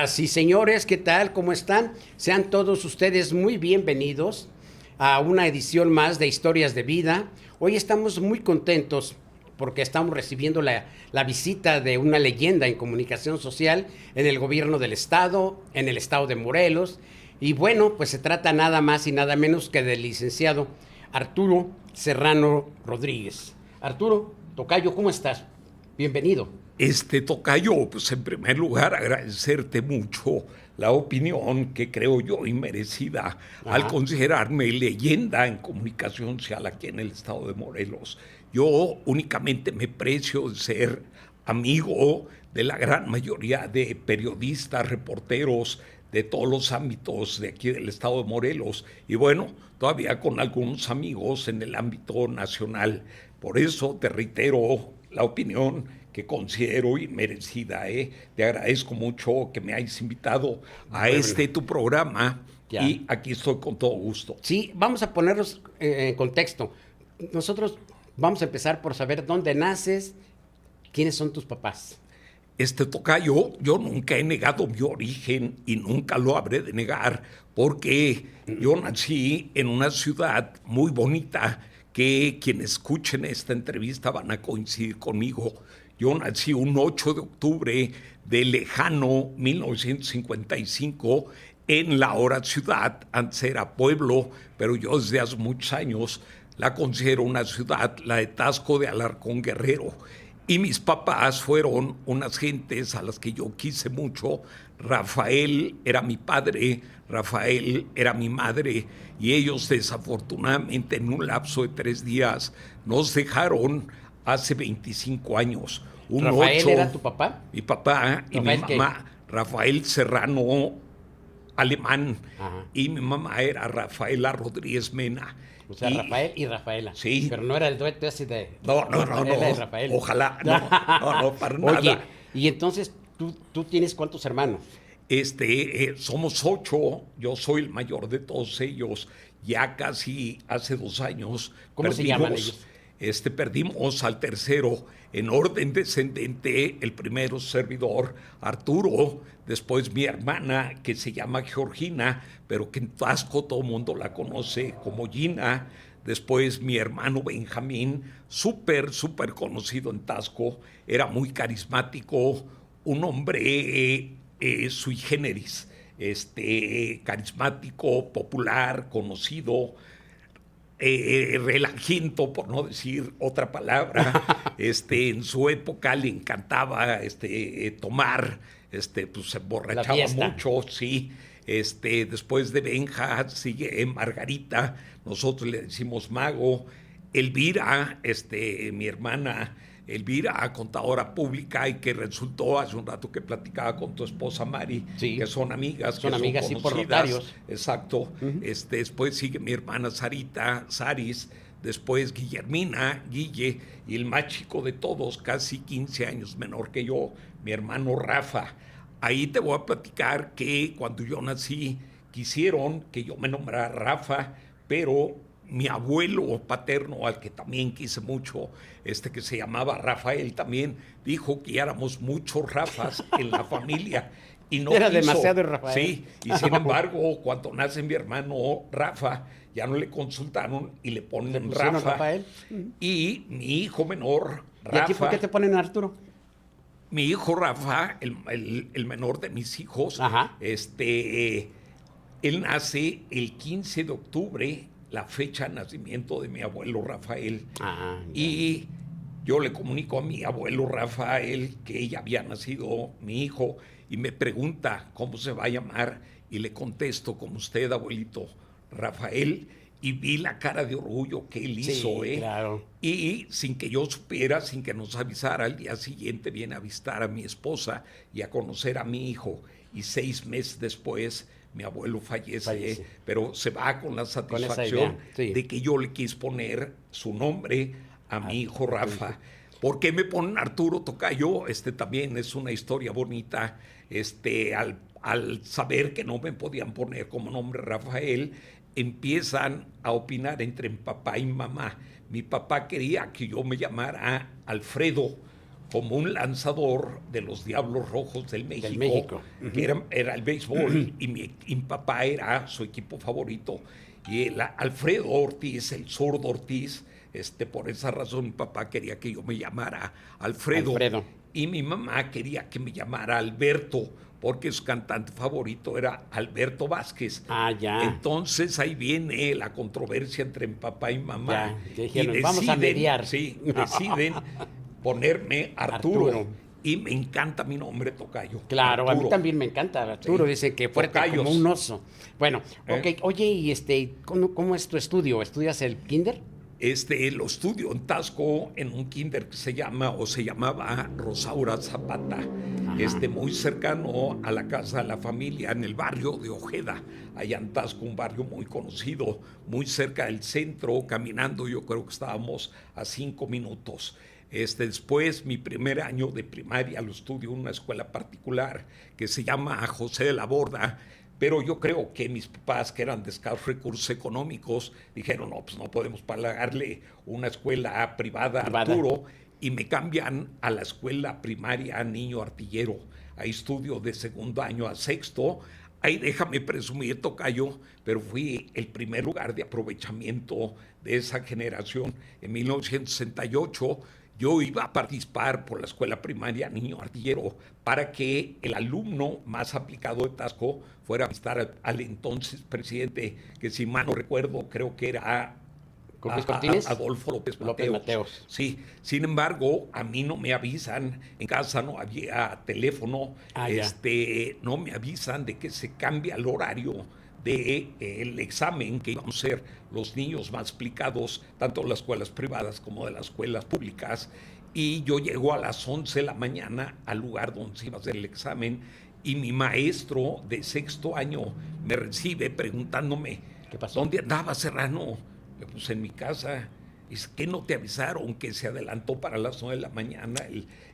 Sí, señores, ¿qué tal? ¿Cómo están? Sean todos ustedes muy bienvenidos a una edición más de Historias de Vida. Hoy estamos muy contentos porque estamos recibiendo la visita de una leyenda en comunicación social en el gobierno del estado, en el estado de Morelos. Y bueno, pues se trata nada más y nada menos que del licenciado Arturo Serrano Rodríguez. Arturo, tocayo, ¿cómo estás? Bienvenido. Tocayo, pues en primer lugar agradecerte mucho la opinión que creo yo inmerecida al Ajá. considerarme leyenda en comunicación social aquí en el estado de Morelos. Yo únicamente me precio de ser amigo de la gran mayoría de periodistas, reporteros de todos los ámbitos de aquí del estado de Morelos y bueno, todavía con algunos amigos en el ámbito nacional. Por eso te reitero la opinión que considero inmerecida. Te agradezco mucho que me hayas invitado a Bueno, tu programa ya. y aquí estoy con todo gusto. Sí, vamos a ponernos en contexto. Nosotros vamos a empezar por saber dónde naces, quiénes son tus papás. Tocayo, yo nunca he negado mi origen y nunca lo habré de negar porque yo nací en una ciudad muy bonita que quienes escuchen esta entrevista van a coincidir conmigo. Yo nací un 8 de octubre de lejano 1955 en la ahora ciudad, antes era pueblo, pero yo desde hace muchos años la considero una ciudad, la de Taxco de Alarcón Guerrero. Y mis papás fueron unas gentes a las que yo quise mucho. Rafael era mi padre, Rafael era mi madre, y ellos desafortunadamente en un lapso de 3 días nos dejaron hace 25 años. Un ¿Rafael era 8, tu papá? mi papá y mi ¿Rafael qué? mamá, Rafael Serrano Alemán, Ajá. y mi mamá era Rafaela Rodríguez Mena. O sea, Y Rafael y Rafaela. sí, Pero no era el dueto ese de no, no, no, Rafaela y no. Rafael. Ojalá, no, no, no, para Oye, nada. y entonces tú tienes cuántos hermanos. Somos 8, yo soy el mayor de todos ellos. Ya casi hace 2 años ¿Cómo se llaman ellos? perdimos al tercero en orden descendente, el primero servidor Arturo, después mi hermana que se llama Georgina, pero que en Tasco todo el mundo la conoce como Gina. Después mi hermano Benjamín, súper, súper conocido en Tasco, era muy carismático, un hombre sui generis, carismático, popular, conocido, relajiento, por no decir otra palabra. En su época le encantaba tomar, pues se La emborrachaba fiesta. mucho, sí. Después de Benja sigue Margarita, nosotros le decimos Mago. Elvira, mi hermana Elvira, contadora pública, y que resultó hace un rato que platicaba con tu esposa Mari, Sí, que son amigas, que son son amigas, sí, por conocidas. Rotarios. Exacto. Después sigue mi hermana Sarita, Saris, después Guillermina, Guille, y el más chico de todos, casi 15 años menor que yo, mi hermano Rafa. Ahí te voy a platicar que cuando yo nací quisieron que yo me nombrara Rafa, pero mi abuelo paterno, al que también quise mucho, que se llamaba Rafael, también dijo que éramos muchos Rafas en la familia y no Era quiso. demasiado Rafael. Sí, y sin embargo, cuando nace mi hermano Rafa, ya no le consultaron y le Le ponen pusieron Rafa. Rafael. Y mi hijo menor, ¿Y a ti por qué Rafa, te ponen Arturo? mi hijo Rafa, el menor de mis hijos, Ajá. él nace el 15 de octubre, la fecha de nacimiento de mi abuelo Rafael. Ah, ya. Y yo le comunico a mi abuelo Rafael que ya había nacido mi hijo y me pregunta cómo se va a llamar y le contesto como usted, abuelito, Rafael, y vi la cara de orgullo que él hizo, Sí, claro. Y sin que yo supiera, sin que nos avisara, al día siguiente viene a visitar a mi esposa y a conocer a mi hijo. Y 6 meses después, mi abuelo fallece, Fallece. pero se va con la Con esa idea, satisfacción sí. de que yo le quise poner su nombre a A, mi hijo a tu hijo. Rafa. ¿Por qué me ponen Arturo Tocayo? También es una historia bonita. Al saber que no me podían poner como nombre Rafael, empiezan a opinar entre mi papá y mamá. Mi papá quería que yo me llamara Alfredo, como un lanzador de los Diablos Rojos del México. Que era el béisbol, y mi papá era su equipo favorito. Y Alfredo Ortiz, el zurdo Ortiz, por esa razón mi papá quería que yo me llamara Alfredo. Y mi mamá quería que me llamara Alberto, porque su cantante favorito era Alberto Vázquez. Ya. Entonces ahí viene la controversia entre mi papá y mamá. Ya dijeron, vamos a mediar. Sí, deciden ponerme Arturo. Y me encanta mi nombre, tocayo. Claro, Arturo. a mí también me encanta Arturo, dice que fuerte como un oso. Bueno, ok, oye, y ¿cómo es tu estudio? ¿Estudias el kinder? Lo estudio en Taxco, en un kinder que se llamaba Rosaura Zapata, muy cercano a la casa de la familia, en el barrio de Ojeda, allá en Taxco, un barrio muy conocido, muy cerca del centro, caminando yo creo que estábamos a 5 minutos. Después, mi primer año de primaria lo estudio en una escuela particular que se llama José de la Borda, pero yo creo que mis papás, que eran de escasos recursos económicos, dijeron, no, pues no podemos pagarle una escuela privada a Arturo, y me cambian a la escuela primaria Niño Artillero. Ahí estudio de segundo año a sexto. Ahí déjame presumir, tocayo, pero fui el primer lugar de aprovechamiento de esa generación. En 1968 yo iba a participar por la escuela primaria Niño Artillero para que el alumno más aplicado de Taxco fuera a visitar al entonces presidente, que si mal no recuerdo, creo que era Adolfo López Mateos. Sí, sin embargo, a mí no me avisan, en casa no había teléfono, no me avisan de que se cambia el horario del examen que íbamos a ser los niños más aplicados, tanto de las escuelas privadas como de las escuelas públicas, y yo llego a las 11 de la mañana al lugar donde se iba a hacer el examen, y mi maestro de sexto año me recibe preguntándome, ¿qué pasó? ¿Dónde andaba, Serrano? Le puse, en mi casa. Es que no te avisaron que se adelantó para las 9 de la mañana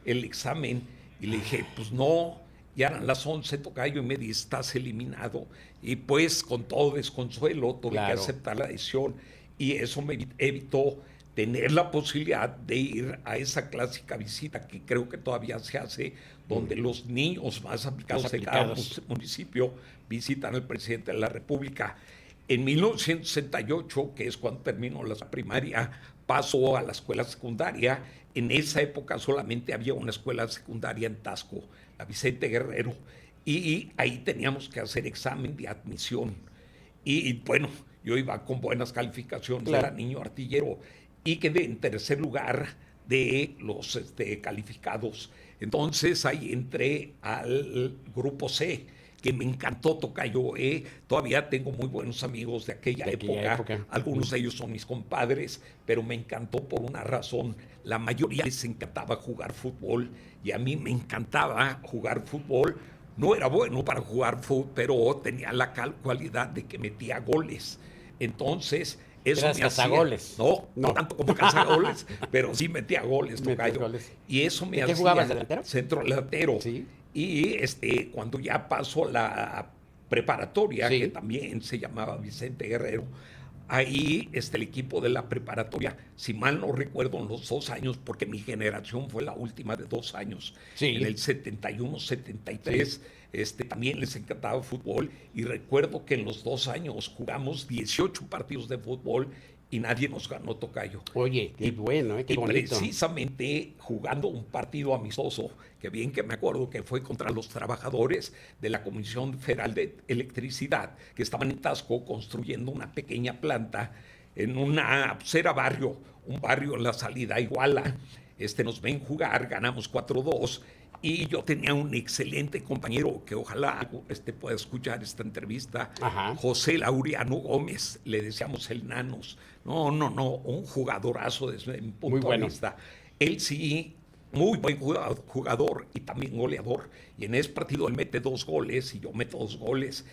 el examen. Y le dije, pues no, ya eran las 11, tocayo, y me dice, estás eliminado. Y pues con todo desconsuelo tuve que aceptar la decisión, y eso me evitó tener la posibilidad de ir a esa clásica visita que creo que todavía se hace, donde los niños más aplicados de cada municipio visitan al presidente de la República. En 1968, que es cuando terminó la primaria, paso a la escuela secundaria. En esa época solamente había una escuela secundaria en Taxco, la Vicente Guerrero, y ahí teníamos que hacer examen de admisión. Y bueno, yo iba con buenas calificaciones, era niño artillero, y quedé en tercer lugar de los calificados. Entonces ahí entré al grupo C, que me encantó, tocayo. Todavía tengo muy buenos amigos de aquella época. Algunos de ellos son mis compadres, pero me encantó por una razón. La mayoría les encantaba jugar fútbol, y a mí me encantaba jugar fútbol. No era bueno para jugar fútbol, pero tenía la cualidad de que metía goles. Entonces, eso me hacía... cazagoles? No tanto como cazagoles, pero sí metía goles, tocayo. Y eso me hacía... ¿Qué jugabas, delantero? Centro delantero. Sí. Y cuando ya pasó la preparatoria, que también se llamaba Vicente Guerrero, ahí el equipo de la preparatoria, si mal no recuerdo, en los 2 años, porque mi generación fue la última de 2 años, en el 71, 73, también les encantaba fútbol, y recuerdo que en los 2 años jugamos 18 partidos de fútbol y nadie nos ganó, tocayo. Oye, qué bueno, qué bonito. Precisamente jugando un partido amistoso, que bien que me acuerdo que fue contra los trabajadores de la Comisión Federal de Electricidad, que estaban en Taxco construyendo una pequeña planta en un barrio en la salida a Iguala. Nos ven jugar, ganamos 4-2, y yo tenía un excelente compañero que ojalá pueda escuchar esta entrevista, José Laureano Gómez, le decíamos el Nanos. No, un jugadorazo desde mi punto de vista. Él sí, muy buen jugador y también goleador, y en ese partido él mete 2 goles y yo meto 2 goles,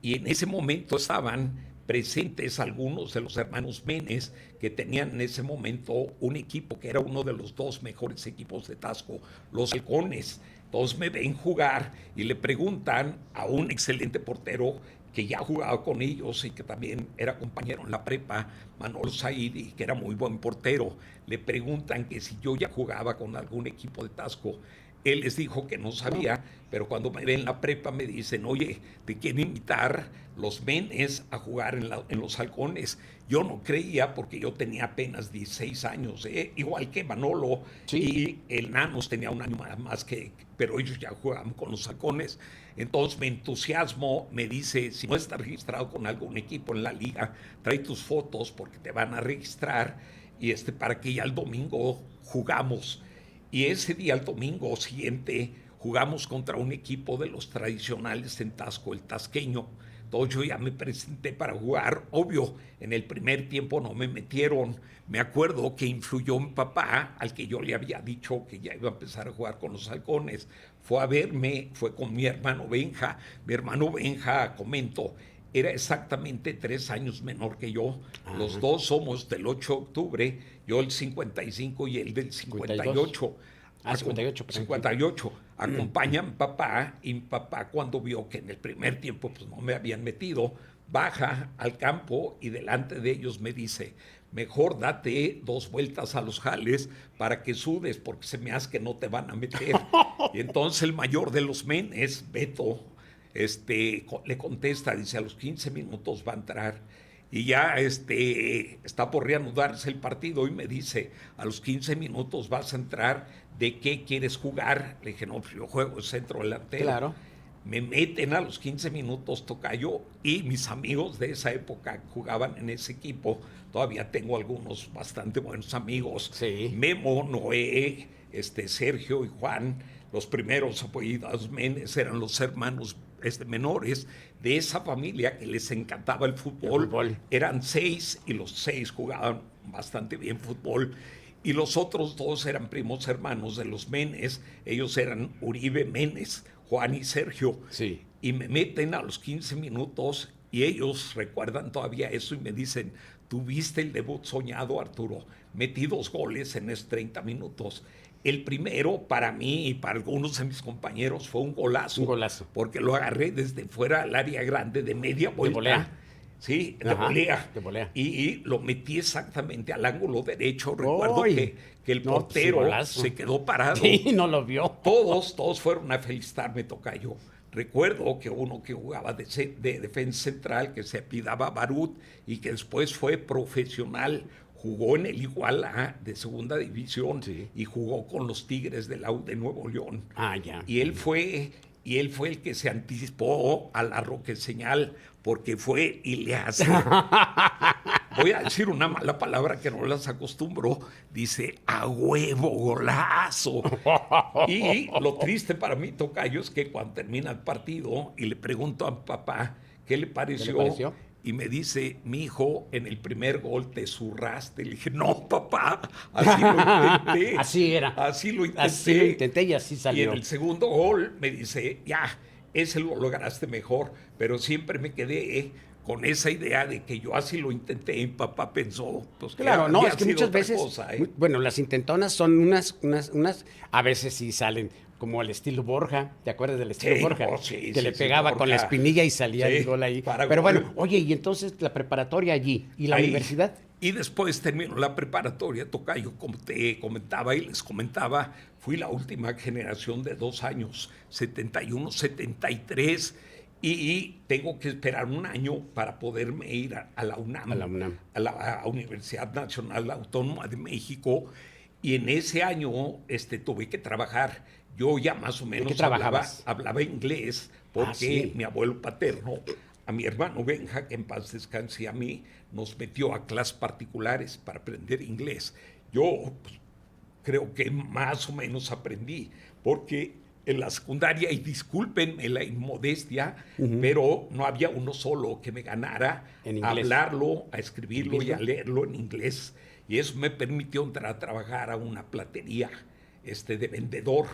y en ese momento estaban presentes algunos de los hermanos Menes, que tenían en ese momento un equipo que era uno de los 2 mejores equipos de Taxco, los Halcones. Todos me ven jugar y le preguntan a un excelente portero que ya jugaba con ellos y que también era compañero en la prepa, Manolo Saidi, que era muy buen portero. Le preguntan que si yo ya jugaba con algún equipo de Tasco. Él les dijo que no sabía, pero cuando me ven en la prepa me dicen, oye, te quieren invitar los Menes a jugar en los Halcones. Yo no creía porque yo tenía apenas 16 años, igual que Manolo, Sí. y el Nanos tenía un año más pero ellos ya jugaban con los Halcones. Entonces me entusiasmo, me dice, si no estás registrado con algún equipo en la liga, trae tus fotos porque te van a registrar y para que ya el domingo jugamos. Y ese día, el domingo siguiente, jugamos contra un equipo de los tradicionales en Tasco, el tasqueño. Entonces yo ya me presenté para jugar. Obvio, en el primer tiempo no me metieron. Me acuerdo que influyó mi papá, al que yo le había dicho que ya iba a empezar a jugar con los Halcones. Fue a verme, fue con mi hermano Benja. Mi hermano Benja, comento, era exactamente 3 años menor que yo. Ajá. Los dos somos del 8 de octubre, yo el 55 y él del 58. 58. 58. Acompaña a mi papá y mi papá cuando vio que en el primer tiempo pues no me habían metido, baja al campo y delante de ellos me dice, mejor date 2 vueltas a los jales para que sudes porque se me hace que no te van a meter. Y entonces el mayor de los Menes, Beto, le contesta, dice, a los 15 minutos va a entrar. Y ya está por reanudarse el partido y me dice, a los 15 minutos vas a entrar, ¿de qué quieres jugar? Le dije, no, pues yo juego centro delantero. Claro. Me meten a los 15 minutos, tocayo, y mis amigos de esa época jugaban en ese equipo. Todavía tengo algunos bastante buenos amigos. Sí. Memo, Noé, Sergio y Juan. Los primeros apellidos Menes eran los hermanos menores de esa familia que les encantaba el fútbol. Eran 6 y los 6 jugaban bastante bien fútbol. Y los otros 2 eran primos hermanos de los Menes. Ellos eran Uribe Menes, Juan y Sergio. Sí. Y me meten a los 15 minutos y ellos recuerdan todavía eso y me dicen, tuviste el debut soñado, Arturo. Metí 2 goles en esos 30 minutos. El primero, para mí y para algunos de mis compañeros, fue un golazo. Un golazo. Porque lo agarré desde fuera del área grande de media vuelta. De volea. Sí, de volea. De volea. Y lo metí exactamente al ángulo derecho. Recuerdo que el portero se quedó parado. Sí, no lo vio. Todos fueron a felicitarme, tocayo. Recuerdo que uno que jugaba de defensa central, que se apellidaba Barut y que después fue profesional, jugó en el Iguala de segunda división, sí, y jugó con los Tigres de la U de Nuevo León. Ya. Y él fue el que se anticipó a la Roqueseñal porque fue y le hace. Voy a decir una mala palabra que no las acostumbro. Dice, a huevo, golazo. Y lo triste para mí, tocayo, es que cuando termina el partido y le pregunto a mi papá qué le pareció. ¿Qué le pareció? Y me dice, mi hijo, en el primer gol te zurraste. Le dije, no, papá, así lo intenté. Así era. Así lo intenté. Así lo intenté y así salió. Y en el segundo gol me dice, ya, ese lo lograste mejor. Pero siempre me quedé con esa idea de que yo así lo intenté. Y papá pensó, pues claro, no, es que muchas veces, cosa, bueno, las intentonas son unas, a veces sí salen como el estilo Borja, ¿te acuerdas del estilo Borja? No, sí, que le pegaba con la espinilla y salía el gol ahí. Pero bueno, oye, y entonces la preparatoria allí, ¿y la universidad? Y después terminó la preparatoria, tocayo, como te comentaba y les comentaba, fui la última generación de 2 años, 71, 73, y tengo que esperar un año para poderme ir a la UNAM, a la Universidad Nacional Autónoma de México, y en ese año tuve que trabajar. Yo ya más o menos hablaba inglés porque mi abuelo paterno, a mi hermano Benja, que en paz descanse, y a mí, nos metió a clases particulares para aprender inglés. Yo pues, creo que más o menos aprendí, porque en la secundaria, y discúlpenme la inmodestia, pero no había uno solo que me ganara a hablarlo, a escribirlo y a leerlo en inglés. Y eso me permitió entrar a trabajar a una platería de vendedor.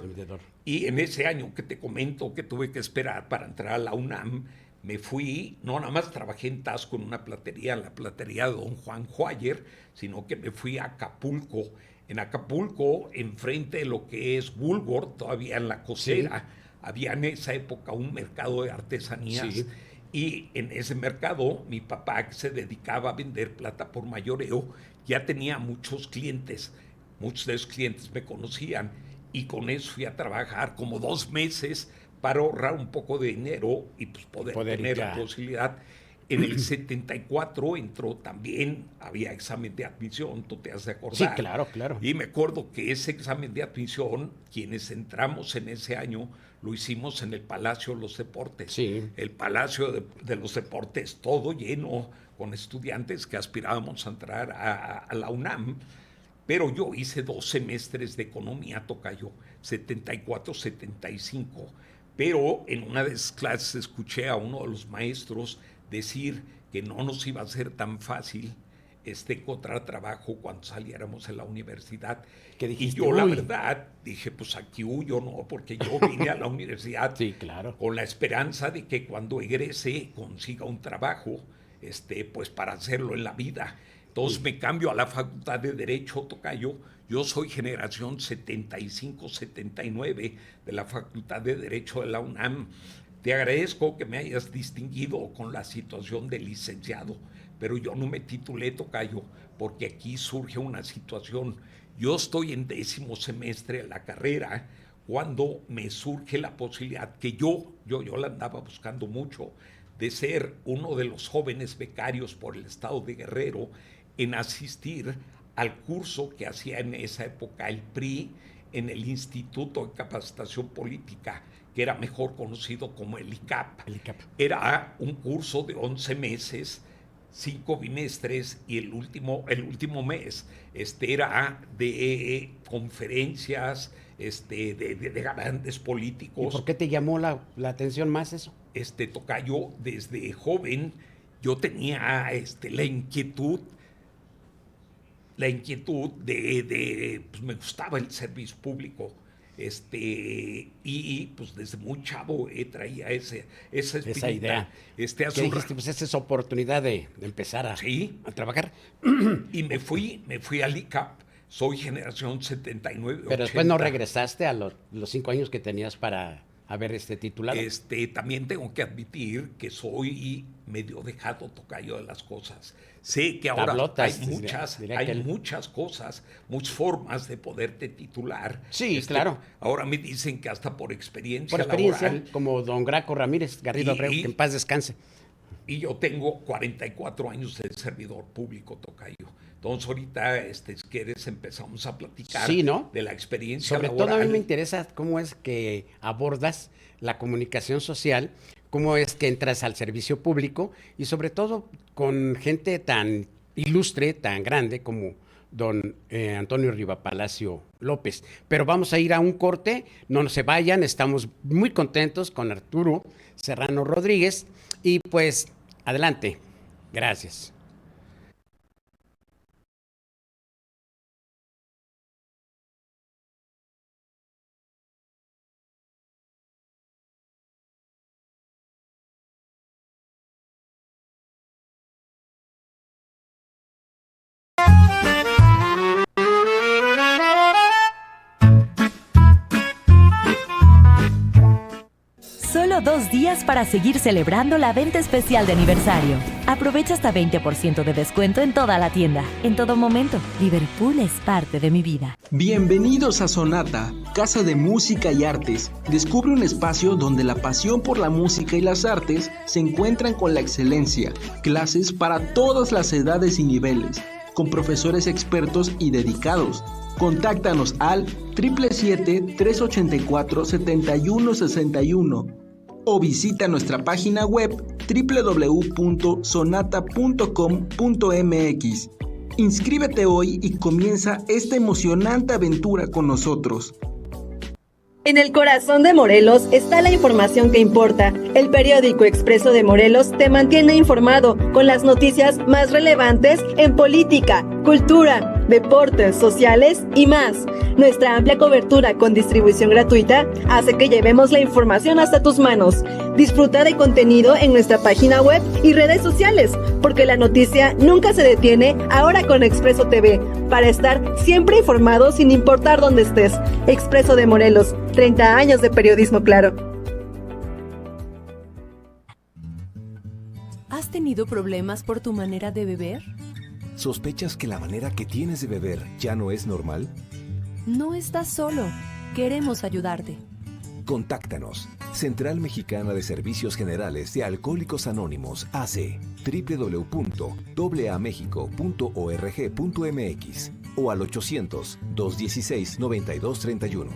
Y en ese año que te comento que tuve que esperar para entrar a la UNAM, me fui, no nada más trabajé en Tasco en una platería, la platería de don Juan Juayer, sino que me fui a Acapulco. En Acapulco, enfrente de lo que es Woolworth, todavía en la costera, había en esa época un mercado de artesanías. Sí. Y en ese mercado, mi papá, que se dedicaba a vender plata por mayoreo, ya tenía muchos clientes. Muchos de esos clientes me conocían y con eso fui a trabajar como 2 meses para ahorrar un poco de dinero y pues poder tener la posibilidad. En el 74 entró también, había examen de admisión, tú te has de acordar. Sí, claro, claro. Y me acuerdo que ese examen de admisión, quienes entramos en ese año, lo hicimos en el Palacio de los Deportes. Sí. El Palacio de los Deportes, todo lleno con estudiantes que aspirábamos a entrar a la UNAM. Pero yo hice 2 semestres de economía, tocayo, 74-75. Pero en una de esas clases escuché a uno de los maestros decir que no nos iba a ser tan fácil encontrar trabajo cuando saliéramos de la universidad. Y yo, la verdad, dije, pues aquí huyo, ¿no? Porque yo vine a la universidad sí, claro, con la esperanza de que cuando egrese consiga un trabajo, pues para hacerlo en la vida. Entonces me cambio a la Facultad de Derecho, tocayo. Yo soy generación 75-79 de la Facultad de Derecho de la UNAM. Te agradezco que me hayas distinguido con la situación de licenciado, pero yo no me titulé, tocayo, porque aquí surge una situación. Yo estoy en 10º semestre de la carrera cuando me surge la posibilidad que yo la andaba buscando mucho, de ser uno de los jóvenes becarios por el estado de Guerrero en asistir al curso que hacía en esa época el PRI en el Instituto de Capacitación Política, que era mejor conocido como el ICAP. Era un curso de 11 meses, 5 bimestres, y el último mes era de conferencias de grandes políticos. ¿Y por qué te llamó la atención más eso? Tocayo, desde joven yo tenía la inquietud de pues me gustaba el servicio público, y pues desde muy chavo traía esa idea. ¿Qué dijiste? Pues esa es oportunidad de empezar a trabajar. Y me fui al ICAP, soy generación 79. Pero 80. después no regresaste a los 5 años que tenías para haber titulado. También tengo que admitir que soy medio dejado, tocayo, de las cosas. Sé que ahora Tablotas, hay muchas cosas, muchas formas de poderte titular. Sí, claro. Ahora me dicen que hasta por experiencia laboral, como don Graco Ramírez Garrido Abreu, que en paz descanse. Y yo tengo 44 años de servidor público, tocayo. Entonces ahorita, si quieres, empezamos a platicar de la experiencia laboral. Sobre todo a mí me interesa cómo es que abordas la comunicación social, cómo es que entras al servicio público y sobre todo con gente tan ilustre, tan grande como don Antonio Rivapalacio López. Pero vamos a ir a un corte, no se vayan, estamos muy contentos con Arturo Serrano Rodríguez y pues adelante, gracias. Solo 2 días para seguir celebrando la venta especial de aniversario. Aprovecha hasta 20% de descuento en toda la tienda. En todo momento, Liverpool es parte de mi vida. Bienvenidos a Sonata, Casa de Música y Artes. Descubre un espacio donde la pasión por la música y las artes se encuentran con la excelencia. Clases para todas las edades y niveles, con profesores expertos y dedicados. Contáctanos al 777-384-7161 o visita nuestra página web www.sonata.com.mx. Inscríbete hoy y comienza esta emocionante aventura con nosotros. En el corazón de Morelos está la información que importa. El periódico Expreso de Morelos te mantiene informado con las noticias más relevantes en política, cultura, deportes, sociales y más. Nuestra amplia cobertura con distribución gratuita hace que llevemos la información hasta tus manos. Disfruta de contenido en nuestra página web y redes sociales, porque la noticia nunca se detiene ahora con Expreso TV, para estar siempre informado sin importar dónde estés. Expreso de Morelos, 30 años de periodismo claro. tenido problemas por tu manera de beber? ¿Sospechas que la manera que tienes de beber ya no es normal? No estás solo. Queremos ayudarte. Contáctanos. Central Mexicana de Servicios Generales de Alcohólicos Anónimos AC. www.amexico.org.mx o al 800-216-9231.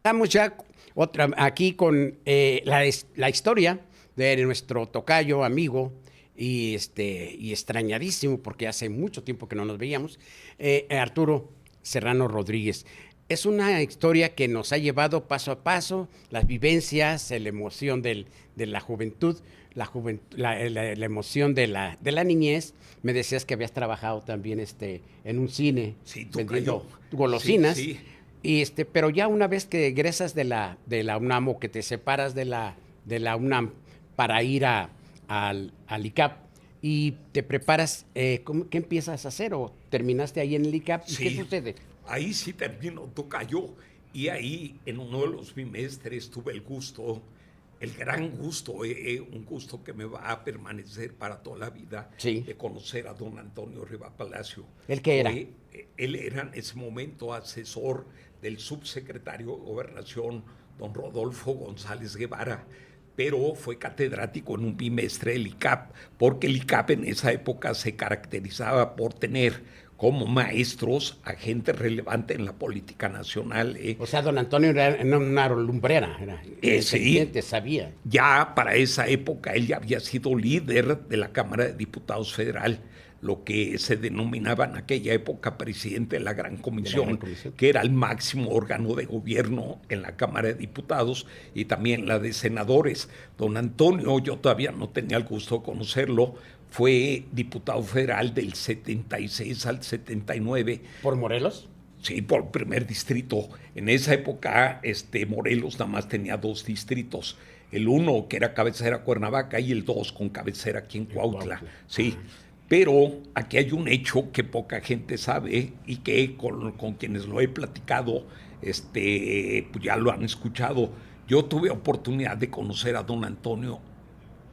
Estamos ya aquí con la historia de nuestro tocayo, amigo y extrañadísimo, porque hace mucho tiempo que no nos veíamos, Arturo Serrano Rodríguez. Es una historia que nos ha llevado paso a paso, las vivencias, la emoción de la juventud, la emoción de la niñez. Me decías que habías trabajado también en un cine, Sí, vendiendo golosinas. Sí, sí. Pero ya una vez que egresas de la UNAM o que te separas de la UNAM para ir al ICAP y te preparas, ¿qué empiezas a hacer? ¿O terminaste ahí en el ICAP? ¿Y Sí. qué sucede? Ahí sí terminó tocayo, y ahí en uno de los bimestres tuve el gran gusto, un gusto que me va a permanecer para toda la vida, Sí. de conocer a don Antonio Riva Palacio. ¿El qué era? Él era en ese momento asesor del subsecretario de Gobernación, don Rodolfo González Guevara, pero fue catedrático en un bimestre del ICAP, porque el ICAP en esa época se caracterizaba por tener como maestros a gente relevante en la política nacional. O sea, don Antonio era una lumbrera, era Sí. inteligente, sabía. Ya para esa época él ya había sido líder de la Cámara de Diputados Federal, lo que se denominaba en aquella época presidente de la Gran Comisión, que era el máximo órgano de gobierno en la Cámara de Diputados y también la de senadores. Don Antonio, yo todavía no tenía el gusto de conocerlo, fue diputado federal del 76 al 79. ¿Por Morelos? Sí, por el primer distrito. En esa época, Morelos nada más tenía 2 distritos. El uno, que era cabecera Cuernavaca, y el 2 con cabecera aquí en Cuautla. Sí. Pero aquí hay un hecho que poca gente sabe y que con quienes lo he platicado, pues ya lo han escuchado. Yo tuve oportunidad de conocer a don Antonio.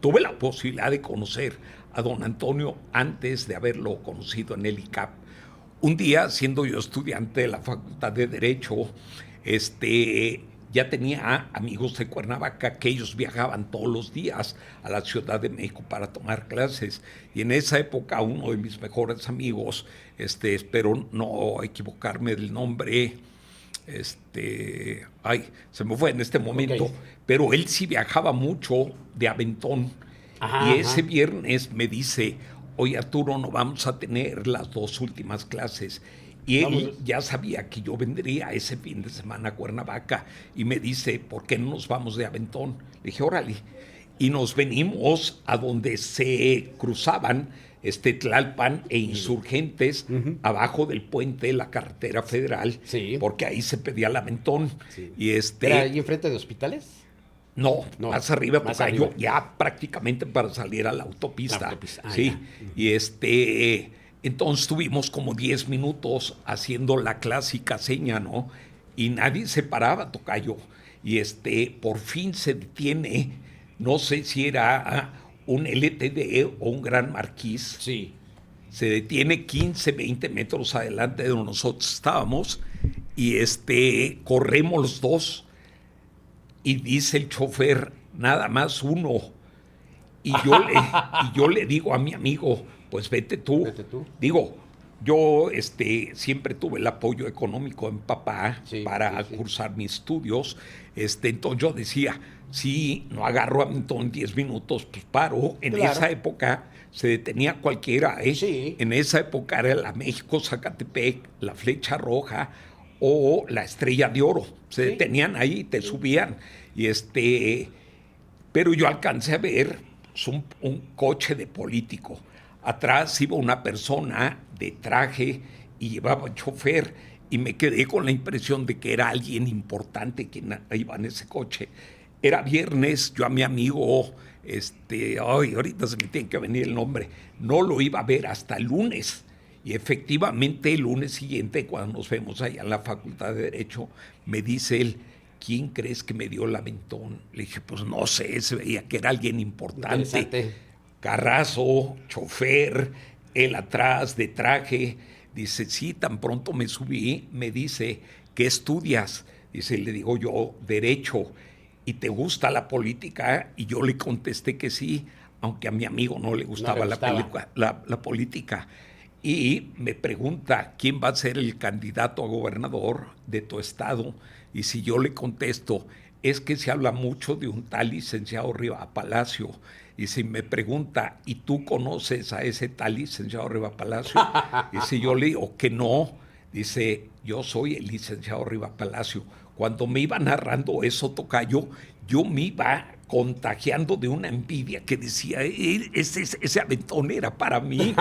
Tuve la posibilidad de conocer a don Antonio antes de haberlo conocido en el ICAP. Un día, siendo yo estudiante de la Facultad de Derecho, ya tenía amigos de Cuernavaca que ellos viajaban todos los días a la Ciudad de México para tomar clases. Y en esa época uno de mis mejores amigos, espero no equivocarme del nombre, se me fue en este momento, okay. Pero él sí viajaba mucho de aventón. Ajá, y ese viernes me dice: oye, Arturo, no vamos a tener las 2 últimas clases. Y él ya sabía que yo vendría ese fin de semana a Cuernavaca y me dice: ¿por qué no nos vamos de aventón? Le dije: órale. Y nos venimos a donde se cruzaban Tlalpan e Insurgentes, abajo del puente de la carretera federal, porque ahí se pedía el aventón. Sí. Y ¿Era ahí enfrente de hospitales? No, más arriba, más arriba. Ya prácticamente para salir a la autopista. Sí. Ya. Y entonces tuvimos como 10 minutos haciendo la clásica seña, ¿no? Y nadie se paraba, tocayo. Y por fin se detiene, no sé si era un LTD o un Gran Marquis. Sí. se detiene 15, 20 metros adelante de donde nosotros estábamos y corremos los dos y dice el chofer, nada más uno. Y yo le digo a mi amigo, pues vete tú. Vete tú. Digo, yo siempre tuve el apoyo económico de mi papá para sí. cursar mis estudios. Entonces yo decía, si no agarro a Mentón en 10 minutos, pues paro. En Claro. esa época se detenía cualquiera. Sí. En esa época era la México-Zacatepec, la Flecha Roja o la Estrella de Oro. Se detenían ahí, te subían. Pero yo alcancé a ver pues, un coche de político. Atrás iba una persona de traje y llevaba chofer y me quedé con la impresión de que era alguien importante quien iba en ese coche. Era viernes, yo a mi amigo, ahorita se me tiene que venir el nombre, no lo iba a ver hasta el lunes. Y efectivamente el lunes siguiente, cuando nos vemos allá en la Facultad de Derecho, me dice él, ¿quién crees que me dio el aventón? Le dije, pues no sé, se veía que era alguien importante. Carrazo, chofer, él atrás de traje. Dice, sí, tan pronto me subí, me dice, ¿qué estudias? Dice, le digo yo, Derecho. ¿Y te gusta la política? Y yo le contesté que sí, aunque a mi amigo no le gustaba, la política. Y me pregunta, ¿quién va a ser el candidato a gobernador de tu estado? Y si yo le contesto, es que se habla mucho de un tal licenciado Riva Palacio. Y si me pregunta, ¿y tú conoces a ese tal licenciado Riva Palacio? Y si yo le digo que no, dice, yo soy el licenciado Riva Palacio. Cuando me iba narrando eso, tocayo, yo me iba contagiando de una envidia que decía, ese aventón era para mí.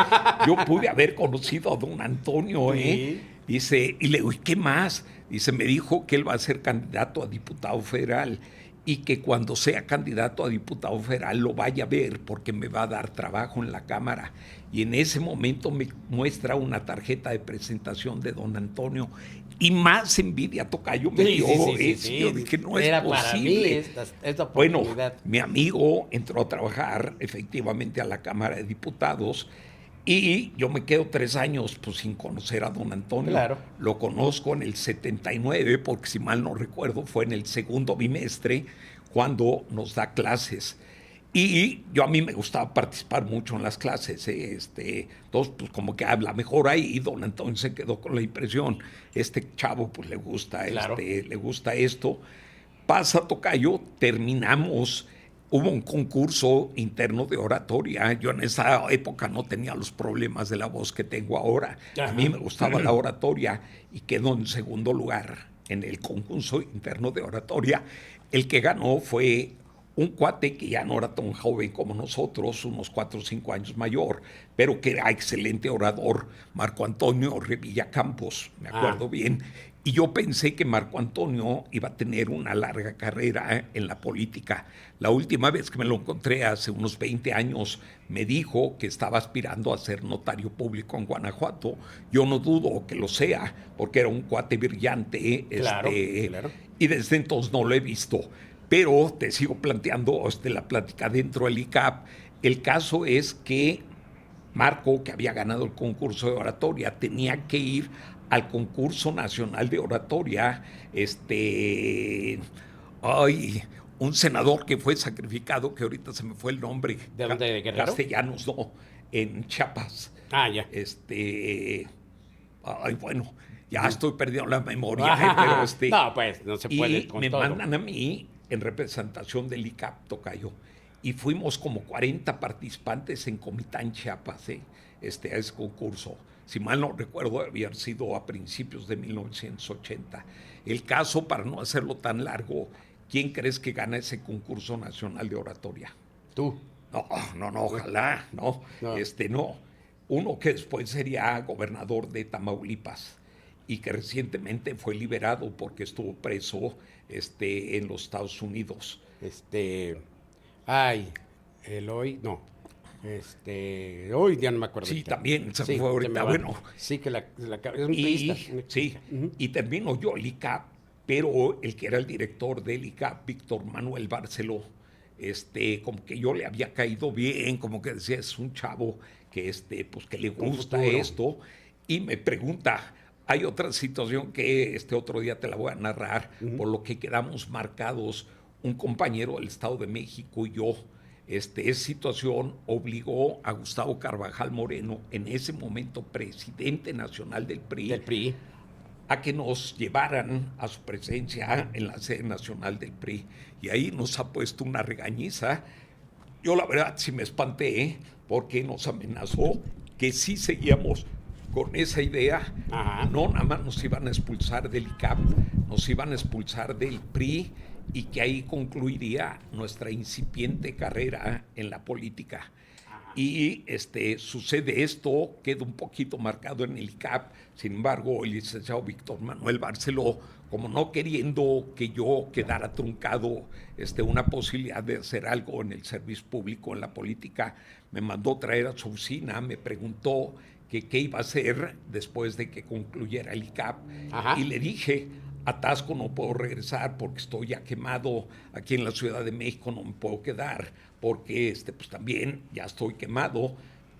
Yo pude haber conocido a don Antonio, ¿eh? Dice, y le digo, ¿y qué más? Dice, me dijo que él va a ser candidato a diputado federal y que cuando sea candidato a diputado federal lo vaya a ver porque me va a dar trabajo en la Cámara. Y en ese momento me muestra una tarjeta de presentación de don Antonio y más envidia, tocayo, me dio. Yo dije, no era es posible. Para mí esta oportunidad. Bueno, mi amigo entró a trabajar efectivamente a la Cámara de Diputados y yo me quedo 3 años pues sin conocer a don Antonio. Claro. Lo conozco en el 79, porque si mal no recuerdo fue en el segundo bimestre cuando nos da clases. Y a mí me gustaba participar mucho en las clases. Entonces, pues como que habla mejor ahí. Don Antonio se quedó con la impresión. Este chavo pues le gusta, claro. Le gusta esto. Pasa, tocayo, terminamos. Hubo un concurso interno de oratoria. Yo en esa época no tenía los problemas de la voz que tengo ahora. A mí me gustaba la oratoria y quedó en segundo lugar en el concurso interno de oratoria. El que ganó fue un cuate que ya no era tan joven como nosotros, unos 4 o 5 años mayor, pero que era excelente orador, Marco Antonio Revilla Campos, me acuerdo bien. Y yo pensé que Marco Antonio iba a tener una larga carrera en la política. La última vez que me lo encontré, hace unos 20 años, me dijo que estaba aspirando a ser notario público en Guanajuato. Yo no dudo que lo sea, porque era un cuate brillante. Claro. Y desde entonces no lo he visto. Pero te sigo planteando la plática dentro del ICAP. El caso es que Marco, que había ganado el concurso de oratoria, tenía que ir al concurso nacional de oratoria. Un senador que fue sacrificado, que ahorita se me fue el nombre. ¿De dónde? ¿De Guerrero? Castellanos, no, en Chiapas. Ya. Bueno, ya estoy perdiendo la memoria, pero no, pues, no se puede con me todo. mandan a mí en representación del ICAP, tocayo, y fuimos como 40 participantes en Comitán, Chiapas, a ese concurso. Si mal no recuerdo, había sido a principios de 1980. El caso, para no hacerlo tan largo, ¿quién crees que gana ese concurso nacional de oratoria? Tú. No, ojalá, no. No. Uno que después sería gobernador de Tamaulipas y que recientemente fue liberado porque estuvo preso en los Estados Unidos. Eloy, no. Hoy ya no me acuerdo. Sí, también se fue ahorita, bueno. Sí, que es un turista. Sí, y termino yo el ICAP, pero el que era el director del ICAP, Víctor Manuel Barceló, como que yo le había caído bien, como que decía, es un chavo pues que le gusta futuro. esto, y me pregunta, hay otra situación que este otro día te la voy a narrar, por lo que quedamos marcados un compañero del Estado de México y yo. Esa situación obligó a Gustavo Carvajal Moreno, en ese momento presidente nacional del PRI, a que nos llevaran a su presencia en la sede nacional del PRI. Y ahí nos ha puesto una regañiza. Yo la verdad sí me espanté, porque nos amenazó que si seguíamos con esa idea, no nada más nos iban a expulsar del ICAP, nos iban a expulsar del PRI, y que ahí concluiría nuestra incipiente carrera en la política. Y sucede esto, queda un poquito marcado en el ICAP. Sin embargo, el licenciado Víctor Manuel Barceló, como no queriendo que yo quedara truncado una posibilidad de hacer algo en el servicio público, en la política, me mandó traer a su oficina, me preguntó que qué iba a hacer después de que concluyera el ICAP. Y le dije, a Tasco no puedo regresar porque estoy ya quemado, aquí en la Ciudad de México no me puedo quedar porque pues también ya estoy quemado,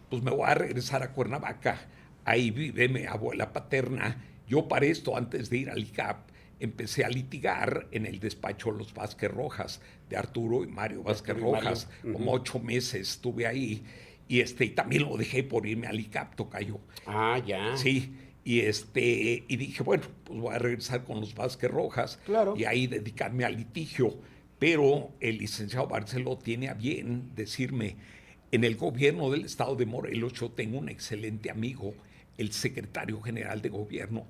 pues me voy a regresar a Cuernavaca, ahí vive mi abuela paterna. Yo para esto, antes de ir al ICAP, empecé a litigar en el despacho Los Vázquez Rojas, de Arturo y Mario Vázquez Rojas, como 8 meses estuve ahí, y también lo dejé por irme al ICAP, tocayo. Ya. Sí. Y dije, bueno, pues voy a regresar con Los Vázquez Rojas, y ahí dedicarme al litigio. Pero el licenciado Barceló tiene a bien decirme, en el gobierno del estado de Morelos yo tengo un excelente amigo, el secretario general de gobierno,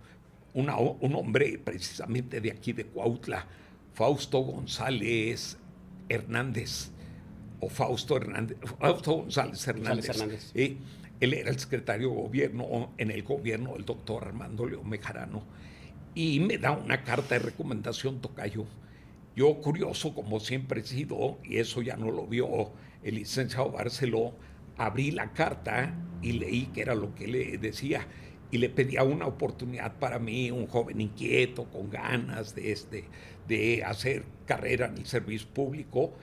un hombre precisamente de aquí de Cuautla, Fausto González Hernández, Fausto González Hernández. Él era el secretario de gobierno en el gobierno del doctor Armando León Bejarano, y me da una carta de recomendación, tocayo. Yo, curioso como siempre he sido, y eso ya no lo vio el licenciado Barceló, abrí la carta y leí que era lo que le decía, y le pedía una oportunidad para mí, un joven inquieto, con ganas de hacer carrera en el servicio público.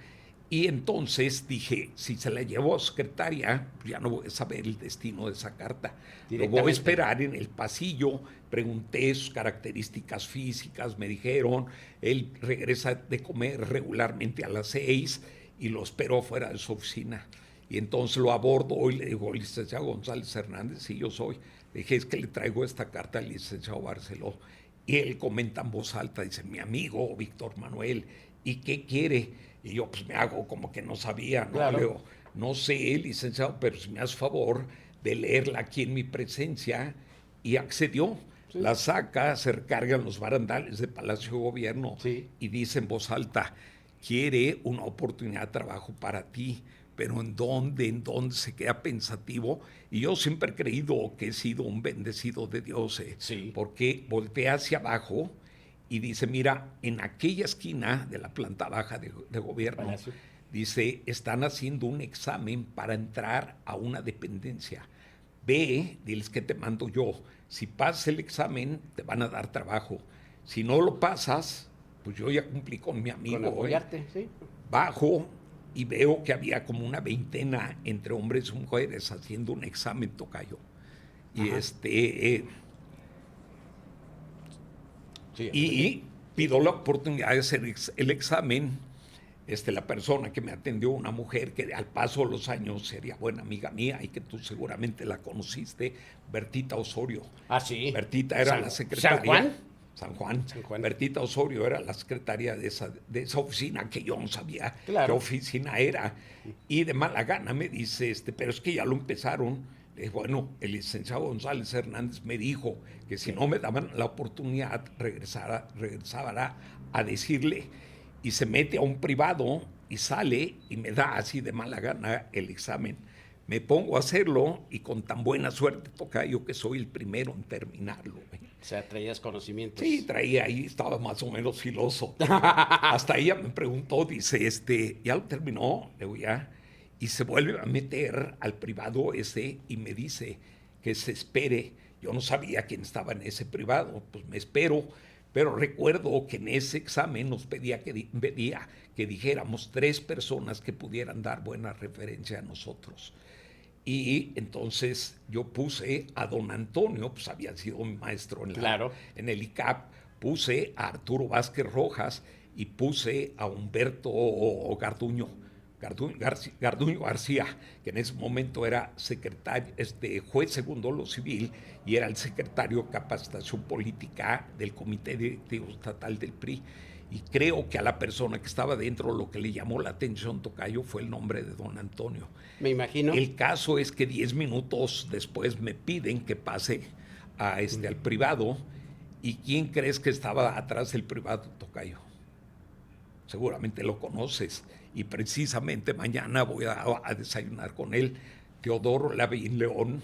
Y entonces dije, si se la llevo a secretaria, ya no voy a saber el destino de esa carta. Lo voy a esperar en el pasillo. Pregunté sus características físicas, me dijeron, él regresa de comer regularmente a las 6 y lo espero fuera de su oficina. Y entonces lo abordo y le digo, licenciado González Hernández, sí, yo soy. Le dije, es que le traigo esta carta al licenciado Barceló. Y él comenta en voz alta, dice, mi amigo Víctor Manuel, ¿y qué quiere? Y yo pues me hago como que no sabía, ¿no? Claro. Leo, no sé, licenciado, pero si me hace favor de leerla aquí en mi presencia. Y accedió. Sí. La saca, se recargan los barandales de Palacio de Gobierno, y dice en voz alta, quiere una oportunidad de trabajo para ti, pero ¿en dónde? ¿En dónde? Se queda pensativo. Y yo siempre he creído que he sido un bendecido de Dios, porque voltea hacia abajo y dice, mira, en aquella esquina de la planta baja de gobierno, Palacio, dice, están haciendo un examen para entrar a una dependencia. Ve, diles que te mando yo. Si pasas el examen, te van a dar trabajo. Si no lo pasas, pues yo ya cumplí con mi amigo. Con apoyarte, sí. Bajo y veo que había como una veintena entre hombres y mujeres haciendo un examen, tocayo. Y y pido la oportunidad de hacer el examen. La persona que me atendió, una mujer que al paso de los años sería buena amiga mía y que tú seguramente la conociste, Bertita Osorio. Ah, sí. Bertita era la secretaria. San Juan. Bertita Osorio era la secretaria de esa oficina, que yo no sabía qué oficina era. Y de mala gana me dice, pero es que ya lo empezaron. Bueno, el licenciado González Hernández me dijo que si no me daban la oportunidad, regresara a decirle, y se mete a un privado y sale y me da así de mala gana el examen. Me pongo a hacerlo y con tan buena suerte, tocayo, que soy el primero en terminarlo. O sea, traías conocimientos. Sí, traía ahí, estaba más o menos filoso. Hasta ella me preguntó, dice, ¿ya lo terminó? Le digo, ya. Y se vuelve a meter al privado ese y me dice que se espere. Yo no sabía quién estaba en ese privado, pues me espero. Pero recuerdo que en ese examen nos pedía que dijéramos 3 personas que pudieran dar buena referencia a nosotros. Y entonces yo puse a don Antonio, pues había sido mi maestro en el ICAP, puse a Arturo Vázquez Rojas y puse a Humberto Garduño García, que en ese momento era secretario, juez segundo lo civil y era el secretario de capacitación política del Comité Directivo Estatal del PRI. Y creo que a la persona que estaba dentro lo que le llamó la atención, tocayo, fue el nombre de don Antonio. Me imagino. El caso es que 10 minutos después me piden que pase al privado. ¿Y quién crees que estaba atrás del privado, tocayo? Seguramente lo conoces. Y precisamente mañana voy a desayunar con él, Teodoro Lavín León.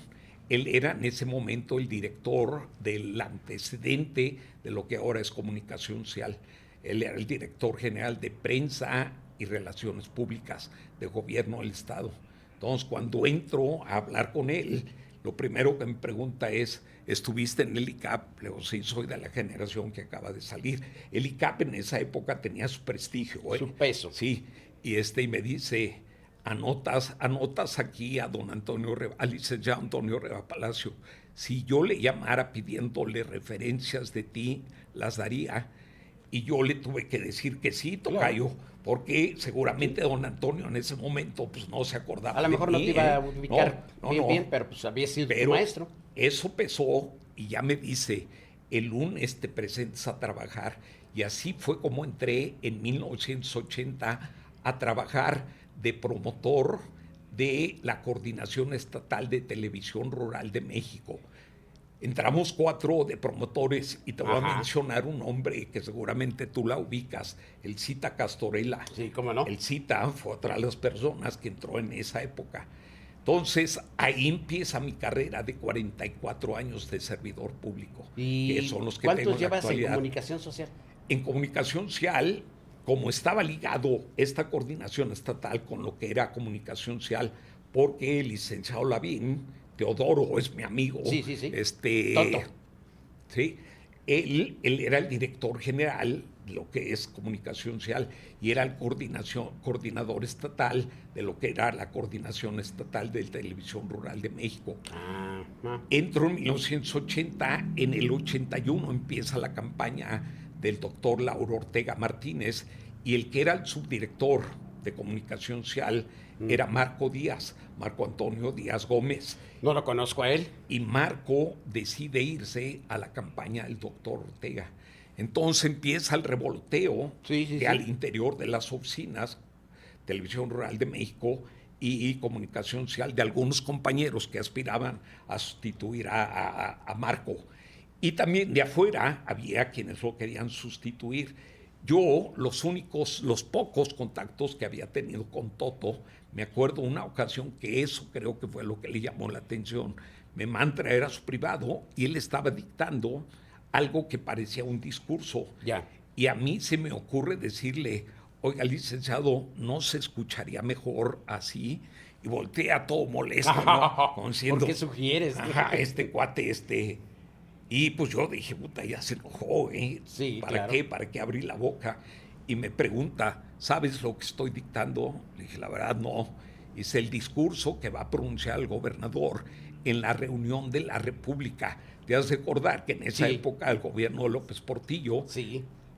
Él era en ese momento el director del antecedente de lo que ahora es Comunicación Social. Él era el director general de Prensa y Relaciones Públicas de Gobierno del Estado. Entonces, cuando entro a hablar con él, lo primero que me pregunta es, ¿estuviste en el ICAP? Le digo, sí, soy de la generación que acaba de salir. El ICAP en esa época tenía su prestigio. Su peso. Sí, y me dice, anotas aquí a don Antonio al licenciado Antonio Reva Palacio. Si yo le llamara pidiéndole referencias de ti, las daría. Y yo le tuve que decir que sí, tocayo, claro, porque seguramente don Antonio en ese momento pues no se acordaba. A lo mejor de no mí, te iba a ubicar bien, pero pues había sido tu maestro. Eso pesó y ya me dice, el lunes te presentas a trabajar. Y así fue como entré en 1980 a trabajar de promotor de la Coordinación Estatal de Televisión Rural de México. Entramos 4 de promotores y te voy a mencionar un hombre que seguramente tú la ubicas, el Cita Castorela. Sí, ¿cómo no? El Cita fue otra de las personas que entró en esa época. Entonces, ahí empieza mi carrera de 44 años de servidor público. ¿Y que son los que cuántos tengo llevas en en Comunicación Social? En Comunicación Social, como estaba ligado esta coordinación estatal con lo que era Comunicación Social, porque el licenciado Lavín, Teodoro es mi amigo. Sí. Toto. Sí, él era el director general de lo que es Comunicación Social y era el coordinador estatal de lo que era la Coordinación Estatal de Televisión Rural de México. Entro en 1980, en el 81 empieza la campaña del doctor Lauro Ortega Martínez y el que era el subdirector de Comunicación Social era Marco Antonio Díaz Gómez. No lo conozco a él. Y Marco decide irse a la campaña del doctor Ortega. Entonces empieza el revolteo al interior de las oficinas, Televisión Rural de México y Comunicación Social, de algunos compañeros que aspiraban a sustituir a Marco. Y también de afuera había quienes lo querían sustituir. Yo, los pocos contactos que había tenido con Toto, me acuerdo una ocasión que eso creo que fue lo que le llamó la atención. Me manda a traer a su privado y él estaba dictando algo que parecía un discurso. Ya. Y a mí se me ocurre decirle, oiga, licenciado, ¿no se escucharía mejor así? Y voltea todo molesto, ¿no? Como diciendo, ¿por qué sugieres? Este cuate, Y pues yo dije, puta, ya se enojó, ¿eh? Sí, ¿Para claro. qué? ¿Para qué abrí la boca? Y me pregunta, ¿sabes lo que estoy dictando? Le dije, la verdad, no. Es el discurso que va a pronunciar el gobernador en la reunión de la República. Te has de recordar que en esa época el gobierno de López Portillo,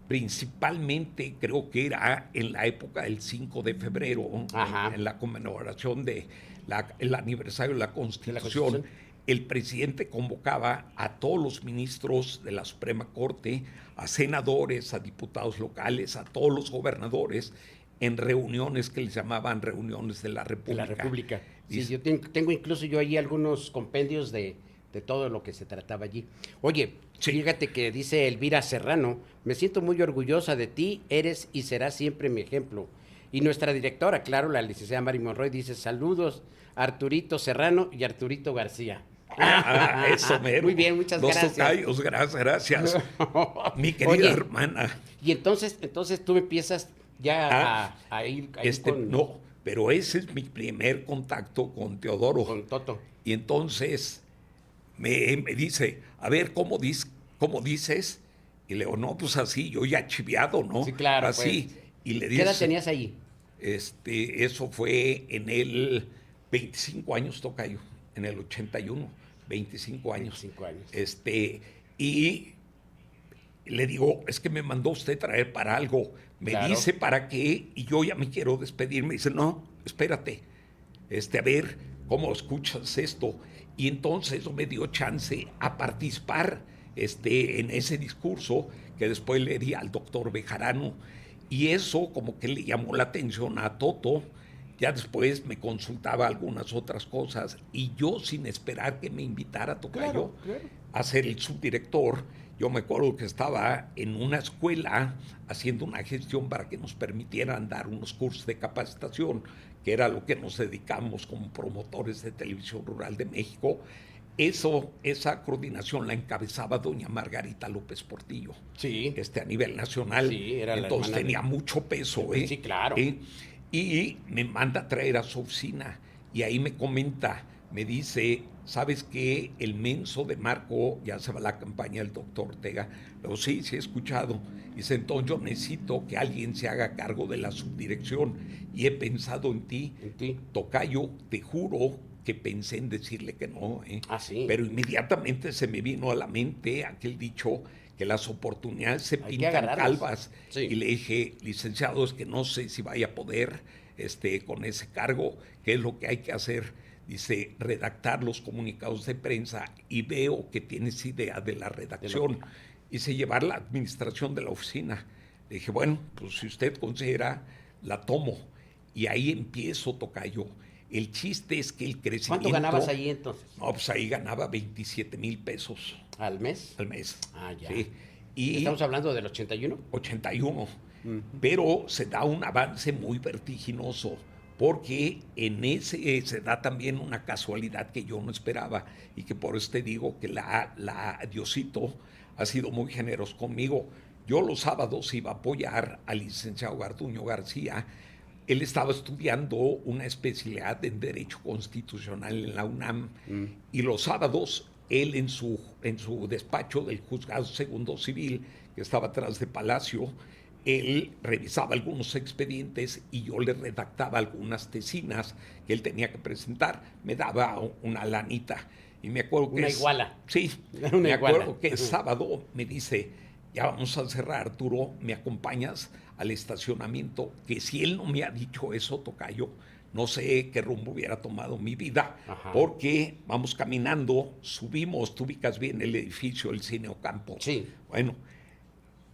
principalmente creo que era en la época del 5 de febrero, en la conmemoración del aniversario de la Constitución, el presidente convocaba a todos los ministros de la Suprema Corte, a senadores, a diputados locales, a todos los gobernadores, en reuniones que les llamaban reuniones de la República. De la República. Sí, yo tengo incluso yo ahí algunos compendios de todo lo que se trataba allí. Oye, fíjate que dice Elvira Serrano, me siento muy orgullosa de ti, eres y serás siempre mi ejemplo. Y nuestra directora, claro, la licenciada Mari Monroy, dice saludos a Arturito Serrano y Arturito García. Eso mero. Muy bien, muchas gracias. Tocayos, gracias. Mi querida hermana. Y entonces tú empiezas ya a ir con... No, pero ese es mi primer contacto con Teodoro. Con Toto. Y entonces me dice, a ver, ¿cómo dices? Y le digo, no, pues así, yo ya chiviado, ¿no? Sí, claro. Así. Pues. Y le dice, ¿Qué edad tenías ahí? Eso fue en el 25 años, tocayo, en el 81, 25 años. 25 años. Y le digo, es que me mandó usted traer para algo. Me Claro. dice para qué, y yo ya me quiero despedir. Me dice, no, espérate, a ver, ¿cómo escuchas esto? Y entonces eso me dio chance a participar en ese discurso que después le di al doctor Bejarano, y eso como que le llamó la atención a Toto. Ya después me consultaba algunas otras cosas, y yo, sin esperar que me invitara, tocayo, a ser el subdirector, yo me acuerdo que estaba en una escuela haciendo una gestión para que nos permitieran dar unos cursos de capacitación, que era lo que nos dedicamos como promotores de Televisión Rural de México. Esa coordinación la encabezaba doña Margarita López Portillo. Sí. A nivel nacional. Sí, era la Entonces hermana tenía mucho peso. Sí, claro. Y me manda a traer a su oficina, y ahí me comenta, me dice, ¿sabes qué? El menso de Marco, ya se va la campaña del doctor Ortega. Le digo, sí, he escuchado. Dice, entonces yo necesito que alguien se haga cargo de la subdirección, y he pensado en ti. Tocayo, te juro que pensé en decirle que no. Sí. Pero inmediatamente se me vino a la mente aquel dicho que las oportunidades se pintan calvas. Sí. Y le dije, licenciado, es que no sé si vaya a poder con ese cargo. ¿Qué es lo que hay que hacer? Dice, redactar los comunicados de prensa, y veo que tienes idea de la redacción. Dice, llevar la administración de la oficina. Le dije, bueno, pues si usted considera, la tomo. Y ahí empiezo, tocayo. El chiste es que el crecimiento... ¿Cuánto ganabas ahí entonces? No, pues ahí ganaba 27,000 pesos. ¿Al mes? Al mes. Ya. Sí. Y ¿estamos hablando del 81? 81. Pero se da un avance muy vertiginoso, porque en ese se da también una casualidad que yo no esperaba, y que por eso te digo que la Diosito ha sido muy generoso conmigo. Yo los sábados iba a apoyar al licenciado Garduño García. Él estaba estudiando una especialidad en Derecho Constitucional en la UNAM, y los sábados él en su despacho del Juzgado Segundo Civil, que estaba atrás de Palacio, él revisaba algunos expedientes, y yo le redactaba algunas tesinas que él tenía que presentar. Me daba una lanita. Y me acuerdo que una iguala. Sí, una me iguala. acuerdo que el sábado me dice, ya vamos a cerrar, Arturo, ¿me acompañas al estacionamiento? Que si él no me ha dicho eso, tocayo, no sé qué rumbo hubiera tomado mi vida. Ajá. Porque vamos caminando, subimos, tú ubicas bien el edificio del Cine Ocampo. Sí. Bueno,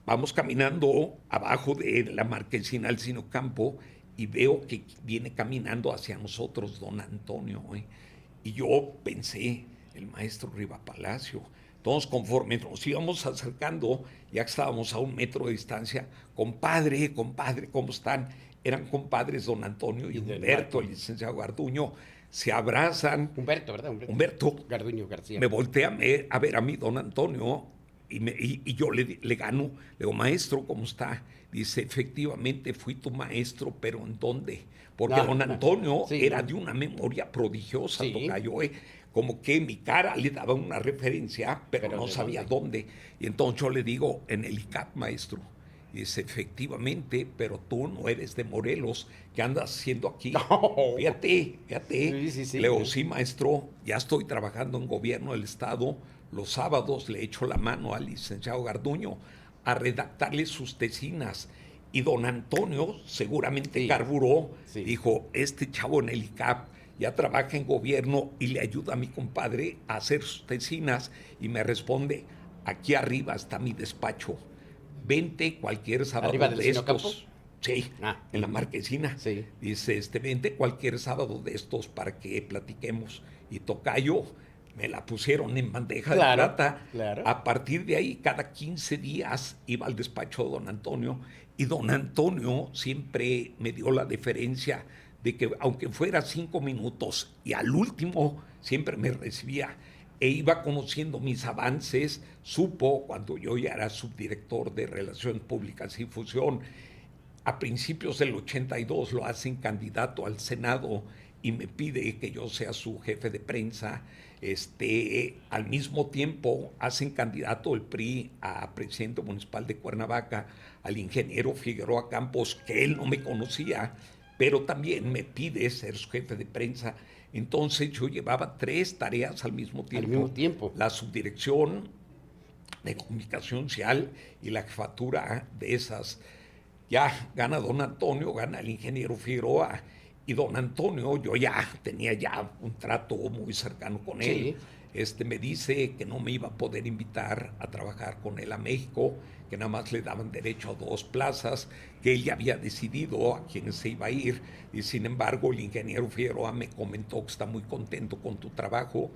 vamos caminando abajo de la marquesina del Cine Ocampo, y veo que viene caminando hacia nosotros don Antonio. Y yo pensé, el maestro Riva Palacio. Todos, conforme nos íbamos acercando, ya que estábamos a 1 metro de distancia, compadre, ¿cómo están? Eran compadres don Antonio y Humberto, el licenciado Garduño. Se abrazan. Humberto, ¿verdad? Humberto. Garduño García. Me volteé a ver a mí don Antonio, y yo le gano. Le digo, maestro, ¿cómo está? Dice, efectivamente fui tu maestro, pero ¿en dónde? Porque don Antonio era de una memoria prodigiosa, tocayo, como que mi cara le daba una referencia, pero no sabía dónde. Y entonces yo le digo, en el ICAP, maestro. Dice, efectivamente, pero tú no eres de Morelos. ¿Qué andas haciendo aquí? No. Fíjate. Sí. Le digo, sí, maestro, ya estoy trabajando en gobierno del Estado. Los sábados le echo la mano al licenciado Garduño a redactarle sus tesinas. Y don Antonio seguramente carburó. Dijo, este chavo en el ICAP ya trabaja en gobierno y le ayuda a mi compadre a hacer sus tesinas. Y me responde, aquí arriba está mi despacho. Vente cualquier sábado ¿Arriba del de Cine estos. Ocampo? Sí, en la marquesina. Sí. Dice, vente cualquier sábado de estos para que platiquemos. Y tocayo, me la pusieron en bandeja de plata. Claro. A partir de ahí, cada 15 días iba al despacho de don Antonio, y don Antonio siempre me dio la deferencia de que, aunque fuera 5 minutos, y al último siempre me recibía, e iba conociendo mis avances. Supo, cuando yo ya era subdirector de Relaciones Públicas y Difusión, a principios del 82 lo hacen candidato al Senado, y me pide que yo sea su jefe de prensa. Al mismo tiempo hacen candidato el PRI a presidente municipal de Cuernavaca al ingeniero Figueroa Campos, que él no me conocía, pero también me pide ser su jefe de prensa. Entonces yo llevaba 3 tareas al mismo tiempo. Al mismo tiempo. La subdirección de comunicación social y la jefatura de esas. Ya gana don Antonio, gana el ingeniero Figueroa, y don Antonio, yo ya tenía ya un trato muy cercano con él. Me dice que no me iba a poder invitar a trabajar con él a México, que nada más le daban derecho a 2 plazas, que él ya había decidido a quiénes se iba a ir, y sin embargo el ingeniero Figueroa me comentó que está muy contento con tu trabajo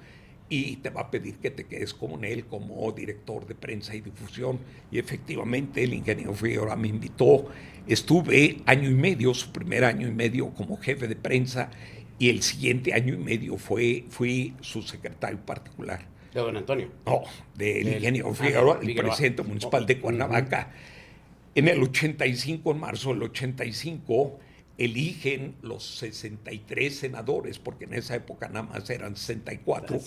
y te va a pedir que te quedes con él como director de prensa y difusión. Y efectivamente el ingeniero Figueroa me invitó. Estuve año y medio, su primer año y medio como jefe de prensa, y el siguiente año y medio fui su secretario particular. ¿De don Antonio? No, del ingeniero Figueroa, el presidente municipal de Cuernavaca. En el 85, en marzo del 85, eligen los 63 senadores, porque en esa época nada más eran 64,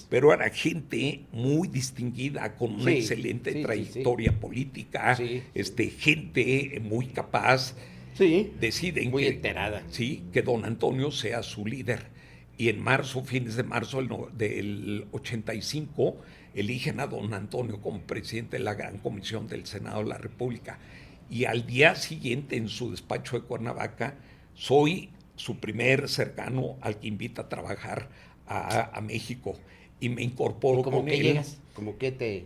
pero era gente muy distinguida, con una excelente trayectoria política, gente muy capaz. Deciden muy enterada. Que don Antonio sea su líder. Y en marzo, fines de marzo del 85, eligen a don Antonio como presidente de la Gran Comisión del Senado de la República. Y al día siguiente, en su despacho de Cuernavaca, soy su primer cercano al que invita a trabajar a México. Y me incorporo con él. Llegas?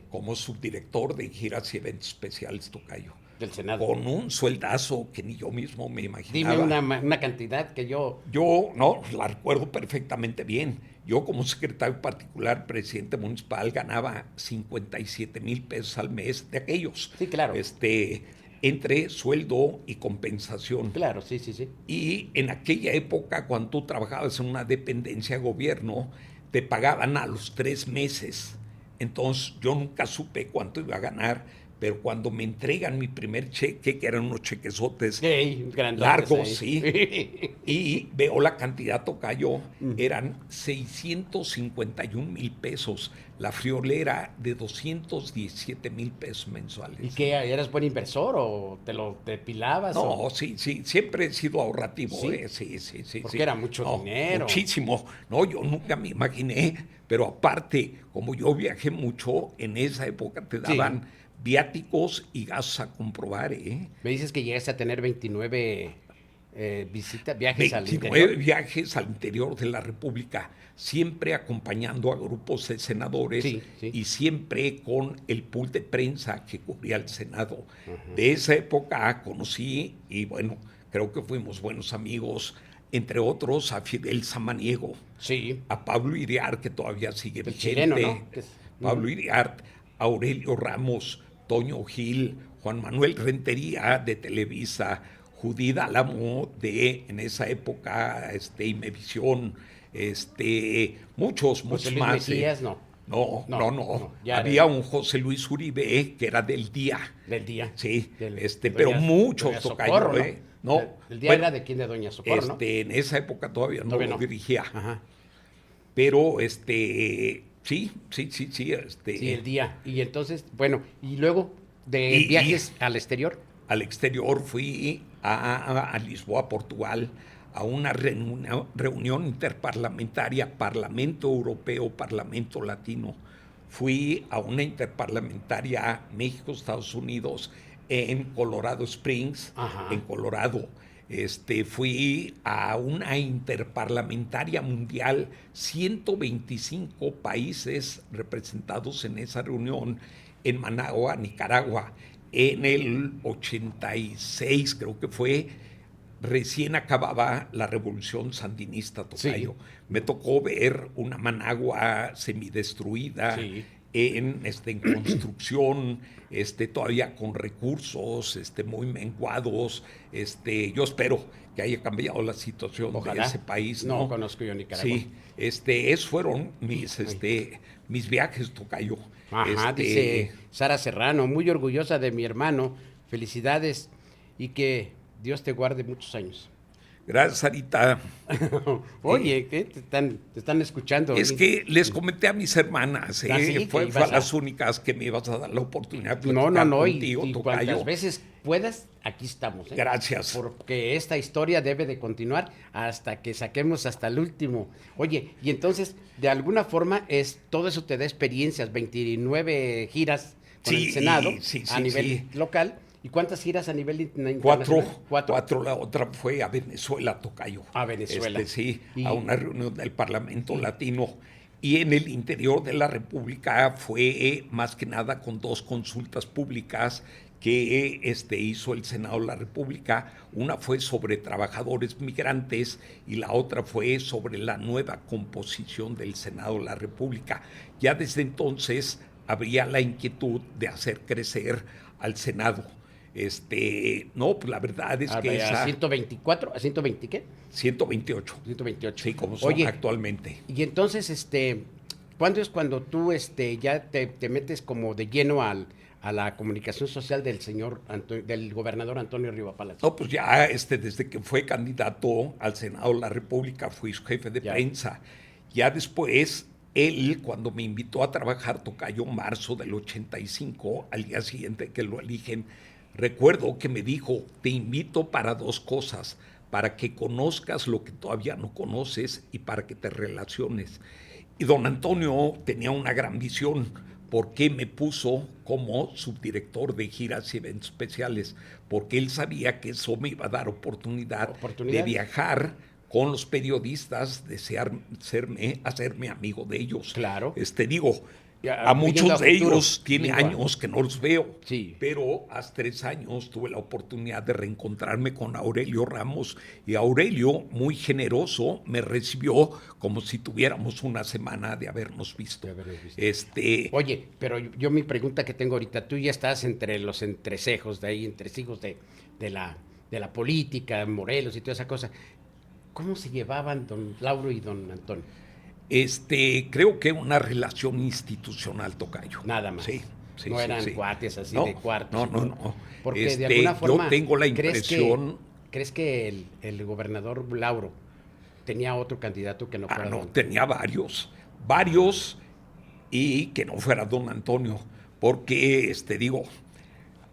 Como subdirector de giras y eventos especiales, tocayo. Del Senado. Con un sueldazo que ni yo mismo me imaginaba. Dime una cantidad que yo... Yo, no, la recuerdo perfectamente bien. Yo como secretario particular, presidente municipal, ganaba 57,000 pesos al mes de aquellos. Sí, claro. Entre sueldo y compensación. Claro, sí. Y en aquella época, cuando tú trabajabas en una dependencia de gobierno, te pagaban a los 3 meses. Entonces, yo nunca supe cuánto iba a ganar, pero cuando me entregan mi primer cheque, que eran unos chequezotes largos, sí, y veo la cantidad, tocayo, eran 651,000 pesos. La friolera de 217,000 pesos mensuales. ¿Y qué? ¿Eras buen inversor o te lo depilabas? No, sí, siempre he sido ahorrativo. Sí. Porque era mucho dinero. Muchísimo. No, yo nunca me imaginé, pero aparte, como yo viajé mucho, en esa época te daban viáticos y gastos a comprobar. Me dices que llegaste a tener 29 viajes al interior. 29 viajes al interior de la República, siempre acompañando a grupos de senadores y siempre con el pool de prensa que cubría el Senado. De esa época conocí, y bueno, creo que fuimos buenos amigos, entre otros a Fidel Samaniego, a Pablo Iriart, que todavía sigue vigente, chileno, ¿no? Pablo Iriart, Aurelio Ramos, Toño Gil, Juan Manuel Rentería de Televisa, Judith Álamo en esa época, Imevisión, muchos José Luis más. Mejías, No. Había un José Luis Uribe que era del Día. Del Día. Sí, pero muchos, tocayo, ¿no? El Día era de quién, de Doña Socorro, ¿no? En esa época todavía no lo dirigía. Ajá. Pero, sí. Sí, el Día. Y entonces, bueno, y luego de viajes al exterior. Al exterior fui a Lisboa, Portugal, a una reunión interparlamentaria, Parlamento Europeo, Parlamento Latino. Fui a una interparlamentaria México-Estados Unidos en Colorado Springs, en Colorado. Fui a una interparlamentaria mundial, 125 países representados en esa reunión, en Managua, Nicaragua. En el 86, creo que fue, recién acababa la revolución sandinista, tocayo. Me tocó ver una Managua semidestruida, en construcción, todavía con recursos muy menguados. Yo espero que haya cambiado la situación de ese país. No conozco yo Nicaragua. Sí, esos fueron mis viajes, tocayo. Dice Sara Serrano, muy orgullosa de mi hermano, felicidades y que Dios te guarde muchos años. Gracias, Sarita. Oye, ¿qué? Te están escuchando. Es que les comenté a mis hermanas, ¿Ah, sí? fue ¿Que ibas las únicas que me ibas a dar la oportunidad de No, platicar y contigo, tocayo. cuantas veces puedas, aquí estamos. Gracias. Porque esta historia debe de continuar hasta que saquemos hasta el último. Oye, y entonces, de alguna forma, todo eso te da experiencias, 29 giras con el Senado a nivel local. ¿Y cuántas giras a nivel internacional? Cuatro. La otra fue a Venezuela, tocayo. A Venezuela. A una reunión del Parlamento Latino. Y en el interior de la República fue más que nada con 2 consultas públicas que hizo el Senado de la República. Una fue sobre trabajadores migrantes y la otra fue sobre la nueva composición del Senado de la República. Ya desde entonces habría la inquietud de hacer crecer al Senado. No, pues la verdad es que ¿A 124? ¿A 120 qué? 128. 128. Sí, como son actualmente. Y entonces, ¿cuándo es cuando tú ya te metes como de lleno a la comunicación social del gobernador Antonio Riva Palacio? No, pues ya desde que fue candidato al Senado de la República fui su jefe de prensa. Ya después, él, cuando me invitó a trabajar, tocayo, marzo del 85, al día siguiente que lo eligen, recuerdo que me dijo, te invito para 2 cosas, para que conozcas lo que todavía no conoces y para que te relaciones. Y don Antonio tenía una gran visión, porque me puso como subdirector de giras y eventos especiales, porque él sabía que eso me iba a dar oportunidad de viajar con los periodistas, hacerme amigo de ellos. Claro. A muchos de ellos tiene igual. años que no los veo, sí. Pero hace 3 años tuve la oportunidad de reencontrarme con Aurelio Ramos y Aurelio, muy generoso, me recibió como si tuviéramos una semana de habernos visto. Oye, pero yo mi pregunta que tengo ahorita, tú ya estás entre los entresejos de ahí, entresijos de la política, Morelos y toda esa cosa. ¿Cómo se llevaban don Lauro y don Antonio? Creo que una relación institucional, tocayo. Nada más. Sí, no eran cuates así de cuartos. No. Porque de alguna forma, yo tengo la impresión. ¿Crees que el gobernador Lauro tenía otro candidato que no fuera no, tenía varios, y que no fuera don Antonio, porque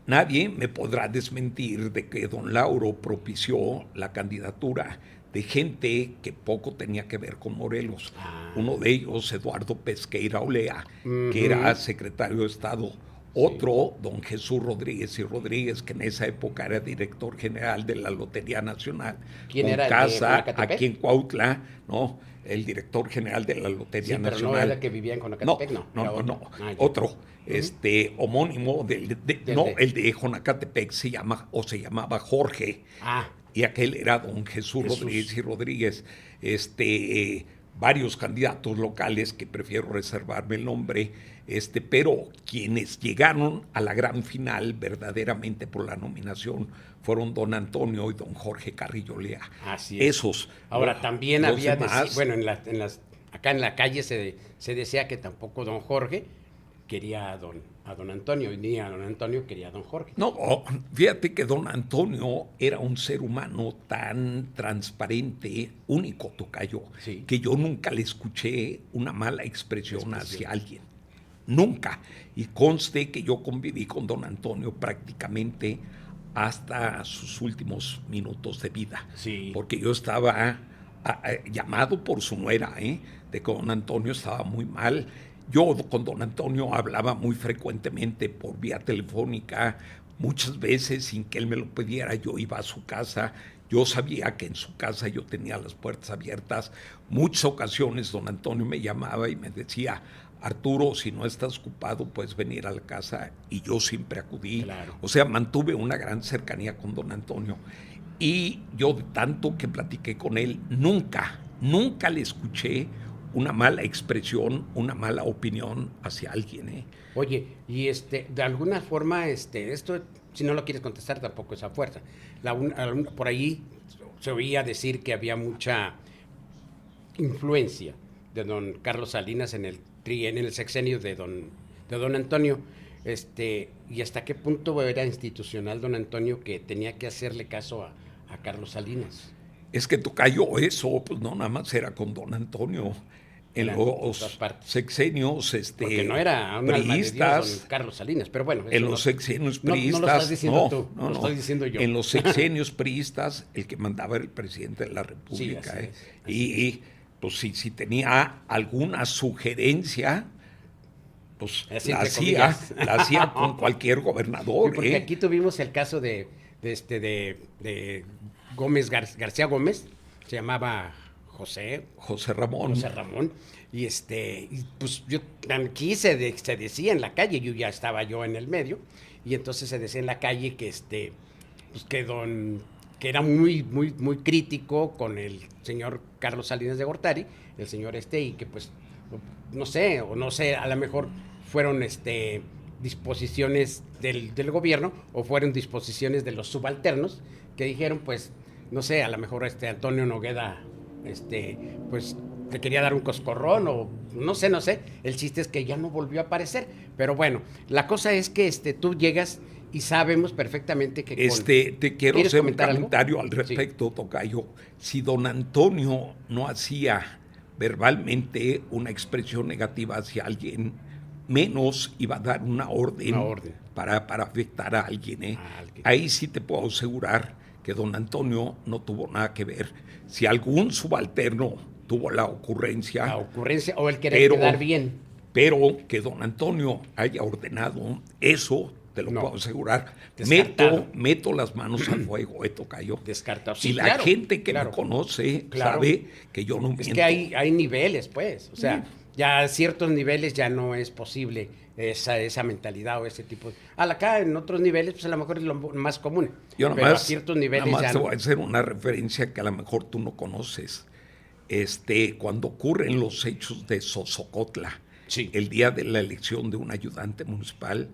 nadie me podrá desmentir de que don Lauro propició la candidatura de gente que poco tenía que ver con Morelos. Uno de ellos, Eduardo Pesqueira Olea, que era secretario de Estado. Otro, don Jesús Rodríguez y Rodríguez, que en esa época era director general de la Lotería Nacional. ¿Quién con era? Casa aquí en Cuautla, ¿no? El director general de la Lotería Nacional. Pero no era el que vivía en Jonacatepec, no. Otro, homónimo el de Jonacatepec se llamaba Jorge. Y aquel era don Jesús Rodríguez y Rodríguez. Varios candidatos locales que prefiero reservarme el nombre, pero quienes llegaron a la gran final verdaderamente por la nominación fueron don Antonio y don Jorge Carrillo Lea. Así es. Esos. Ahora, también había, demás, acá en la calle se decía que tampoco don Jorge quería a don Antonio, y ni a don Antonio quería a don Jorge. No, fíjate que don Antonio era un ser humano tan transparente, único, tocayo, que yo nunca le escuché una mala expresión hacia alguien. Nunca. Y conste que yo conviví con don Antonio prácticamente hasta sus últimos minutos de vida. Sí. Porque yo estaba llamado por su nuera, de que don Antonio estaba muy mal. Yo con don Antonio hablaba muy frecuentemente por vía telefónica, muchas veces sin que él me lo pidiera. Yo iba a su casa, yo sabía que en su casa yo tenía las puertas abiertas. Muchas ocasiones don Antonio me llamaba y me decía, Arturo, si no estás ocupado, puedes venir a la casa, y yo siempre acudí. Claro. O sea, mantuve una gran cercanía con don Antonio. Y yo, de tanto que platiqué con él, nunca le escuché una mala expresión, una mala opinión hacia alguien. Oye, y de alguna forma, esto, si no lo quieres contestar, tampoco es a fuerza. Por ahí se oía decir que había mucha influencia de don Carlos Salinas en el sexenio de don Antonio. Y hasta qué punto era institucional don Antonio que tenía que hacerle caso a Carlos Salinas. Es que tocayo eso, pues no nada más era con don Antonio. En los sexenios porque no era un alma de Dios, don Carlos Salinas, pero bueno. En los sexenios priistas. No lo estás diciendo tú, lo estoy diciendo yo. En los sexenios priistas, el que mandaba era el presidente de la República. Y pues si tenía alguna sugerencia, pues la hacía con cualquier gobernador. Sí, porque aquí tuvimos el caso de Gómez, García Gómez, se llamaba José Ramón. Y pues yo aquí se decía en la calle, yo ya estaba yo en el medio, y entonces se decía en la calle que pues que era muy crítico con el señor Carlos Salinas de Gortari, el señor y que pues no sé, a lo mejor fueron disposiciones del gobierno o fueron disposiciones de los subalternos que dijeron, pues no sé, a lo mejor Antonio Nogueda pues le quería dar un coscorrón o no sé, el chiste es que ya no volvió a aparecer, pero bueno, la cosa es que tú llegas y sabemos perfectamente que te quiero hacer un comentario al respecto, sí. Tocayo. Si don Antonio no hacía verbalmente una expresión negativa hacia alguien, menos iba a dar una orden. Para afectar a alguien, Ahí sí te puedo asegurar que don Antonio no tuvo nada que ver. Si algún subalterno tuvo la ocurrencia o el querer quedar bien. Pero que don Antonio haya ordenado eso, te lo puedo asegurar. Meto las manos al fuego, tocayo. Descartado. Sí, y la gente que me conoce sabe que yo no miento. Es que hay niveles, pues. O sea, ya a ciertos niveles ya no es posible esa mentalidad o ese tipo. Acá en otros niveles, pues a lo mejor es lo más común. Pero a ciertos niveles nada más ya te voy a hacer una referencia que a lo mejor tú no conoces. Cuando ocurren los hechos de Sosocotla, el día de la elección de un ayudante municipal,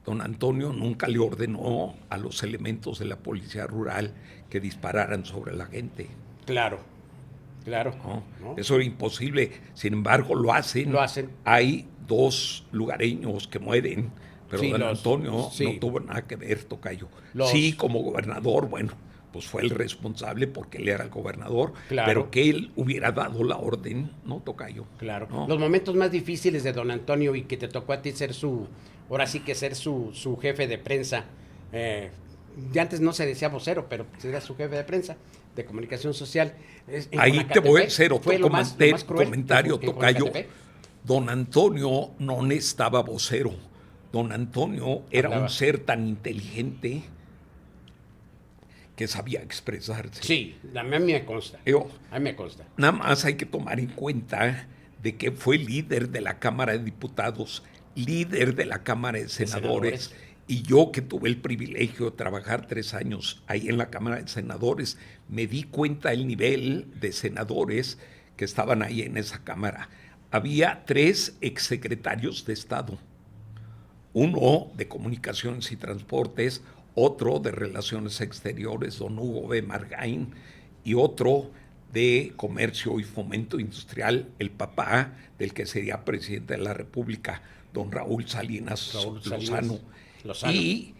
don Antonio nunca le ordenó a los elementos de la policía rural que dispararan sobre la gente. Claro. ¿No? Eso era imposible. Sin embargo, lo hacen. Hay 2 lugareños que mueren, pero don Antonio no tuvo nada que ver, tocayo. Sí, como gobernador, bueno, pues fue el responsable porque él era el gobernador, pero que él hubiera dado la orden, ¿no, tocayo? Claro. ¿No? Los momentos más difíciles de don Antonio y que te tocó a ti ser su jefe de prensa, ya antes no se decía vocero, pero era su jefe de prensa, de comunicación social. Ahí te voy a hacer otro comentario, tocayo. Don Antonio no necesitaba vocero. Don Antonio era un ser tan inteligente que sabía expresarse. Sí, a mí me consta. A mí me consta. Nada más hay que tomar en cuenta de que fue líder de la Cámara de Diputados, líder de la Cámara de Senadores. Y yo, que tuve el privilegio de trabajar 3 años ahí en la Cámara de Senadores, me di cuenta del nivel de senadores que estaban ahí en esa Cámara. Había 3 exsecretarios de Estado. Uno de Comunicaciones y Transportes, otro de Relaciones Exteriores, don Hugo B. Margain, y otro de Comercio y Fomento Industrial, el papá del que sería presidente de la República, don Raúl Salinas Lozano. Y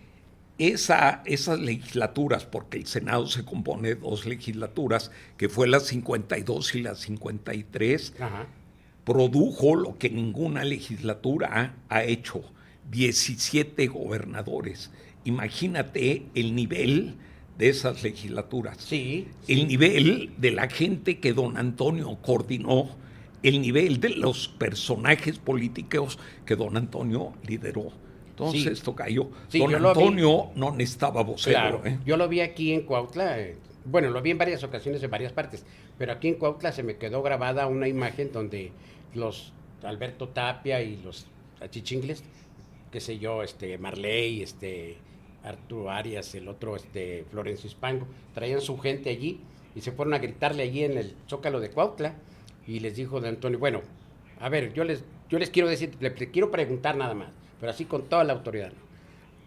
esas legislaturas, porque el Senado se compone de 2 legislaturas, que fue la 52 y la 53, produjo lo que ninguna legislatura ha hecho, 17 gobernadores. Imagínate el nivel de esas legislaturas. El nivel de la gente que don Antonio coordinó, el nivel de los personajes políticos que don Antonio lideró. Entonces, tocayo, don Antonio no necesitaba vocero. Claro, yo lo vi aquí en Cuautla, bueno, lo vi en varias ocasiones en varias partes, pero aquí en Cuautla se me quedó grabada una imagen donde los Alberto Tapia y los achichingles, qué sé yo, Marley, Arturo Arias, el otro, Florencio Hispango, traían su gente allí y se fueron a gritarle allí en el Zócalo de Cuautla y les dijo de Antonio, bueno, a ver, yo les quiero decir, les quiero preguntar nada más, pero así con toda la autoridad, ¿no?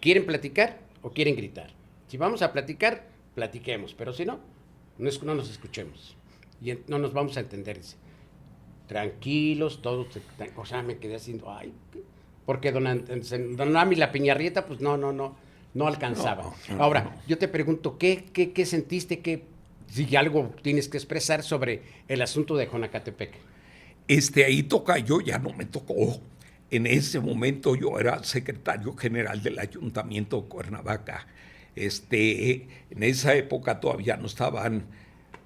¿Quieren platicar o quieren gritar? Si vamos a platicar, platiquemos, pero si no, no nos escuchemos y no nos vamos a entender, dice. Tranquilos, todos, o sea, me quedé haciendo, porque don Ami la Piñarrieta, pues no alcanzaba. Ahora, yo te pregunto, ¿qué sentiste? si algo tienes que expresar sobre el asunto de Jonacatepec. Ahí tocayo ya no me tocó. En ese momento yo era secretario general del Ayuntamiento de Cuernavaca. En esa época todavía no estaban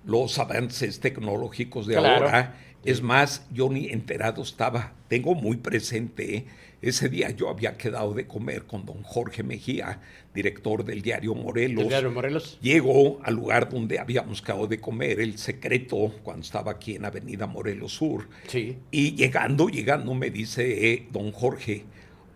los avances tecnológicos de ahora. Es más, yo ni enterado estaba. Tengo muy presente, ese día yo había quedado de comer con don Jorge Mejía, director del diario Morelos. ¿El diario Morelos? Llego al lugar donde habíamos quedado de comer, El Secreto, cuando estaba aquí en Avenida Morelos Sur. Sí. Y llegando me dice don Jorge,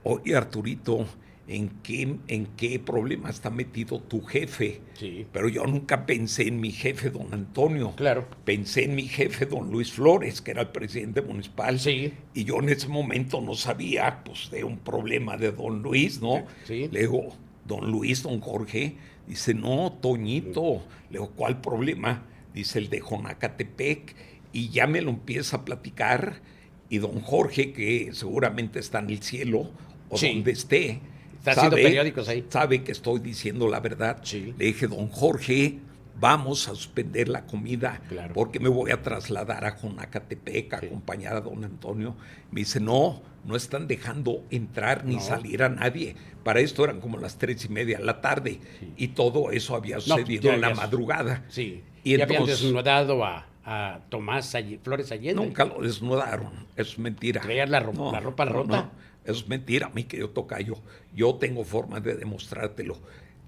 oye Arturito, ¿en qué problema está metido tu jefe? Sí. Pero yo nunca pensé en mi jefe, don Antonio. Claro. Pensé en mi jefe, don Luis Flores, que era el presidente municipal. Sí. Y yo en ese momento no sabía, pues, de un problema de don Luis, ¿no? Sí. Le digo, don Luis, don Jorge. Dice, no, Toñito. Le digo, ¿cuál problema? Dice, el de Jonacatepec. Y ya me lo empieza a platicar. Y don Jorge, que seguramente está en el cielo, o donde esté, está haciendo periódicos ahí. Sabe que estoy diciendo la verdad. Sí. Le dije, don Jorge, vamos a suspender la comida, claro, porque me voy a trasladar a Jonacatepec a acompañar a don Antonio. Me dice, no están dejando entrar ni salir a nadie. Para esto eran como las 3:30 de la tarde, y todo eso había sucedido en la madrugada. Sí. Y ya entonces, habían desnudado a Tomás Flores Allende. Nunca lo desnudaron, eso es mentira. ¿Traías la ropa rota? No, eso es mentira, mi querido tocayo. Yo tengo forma de demostrártelo.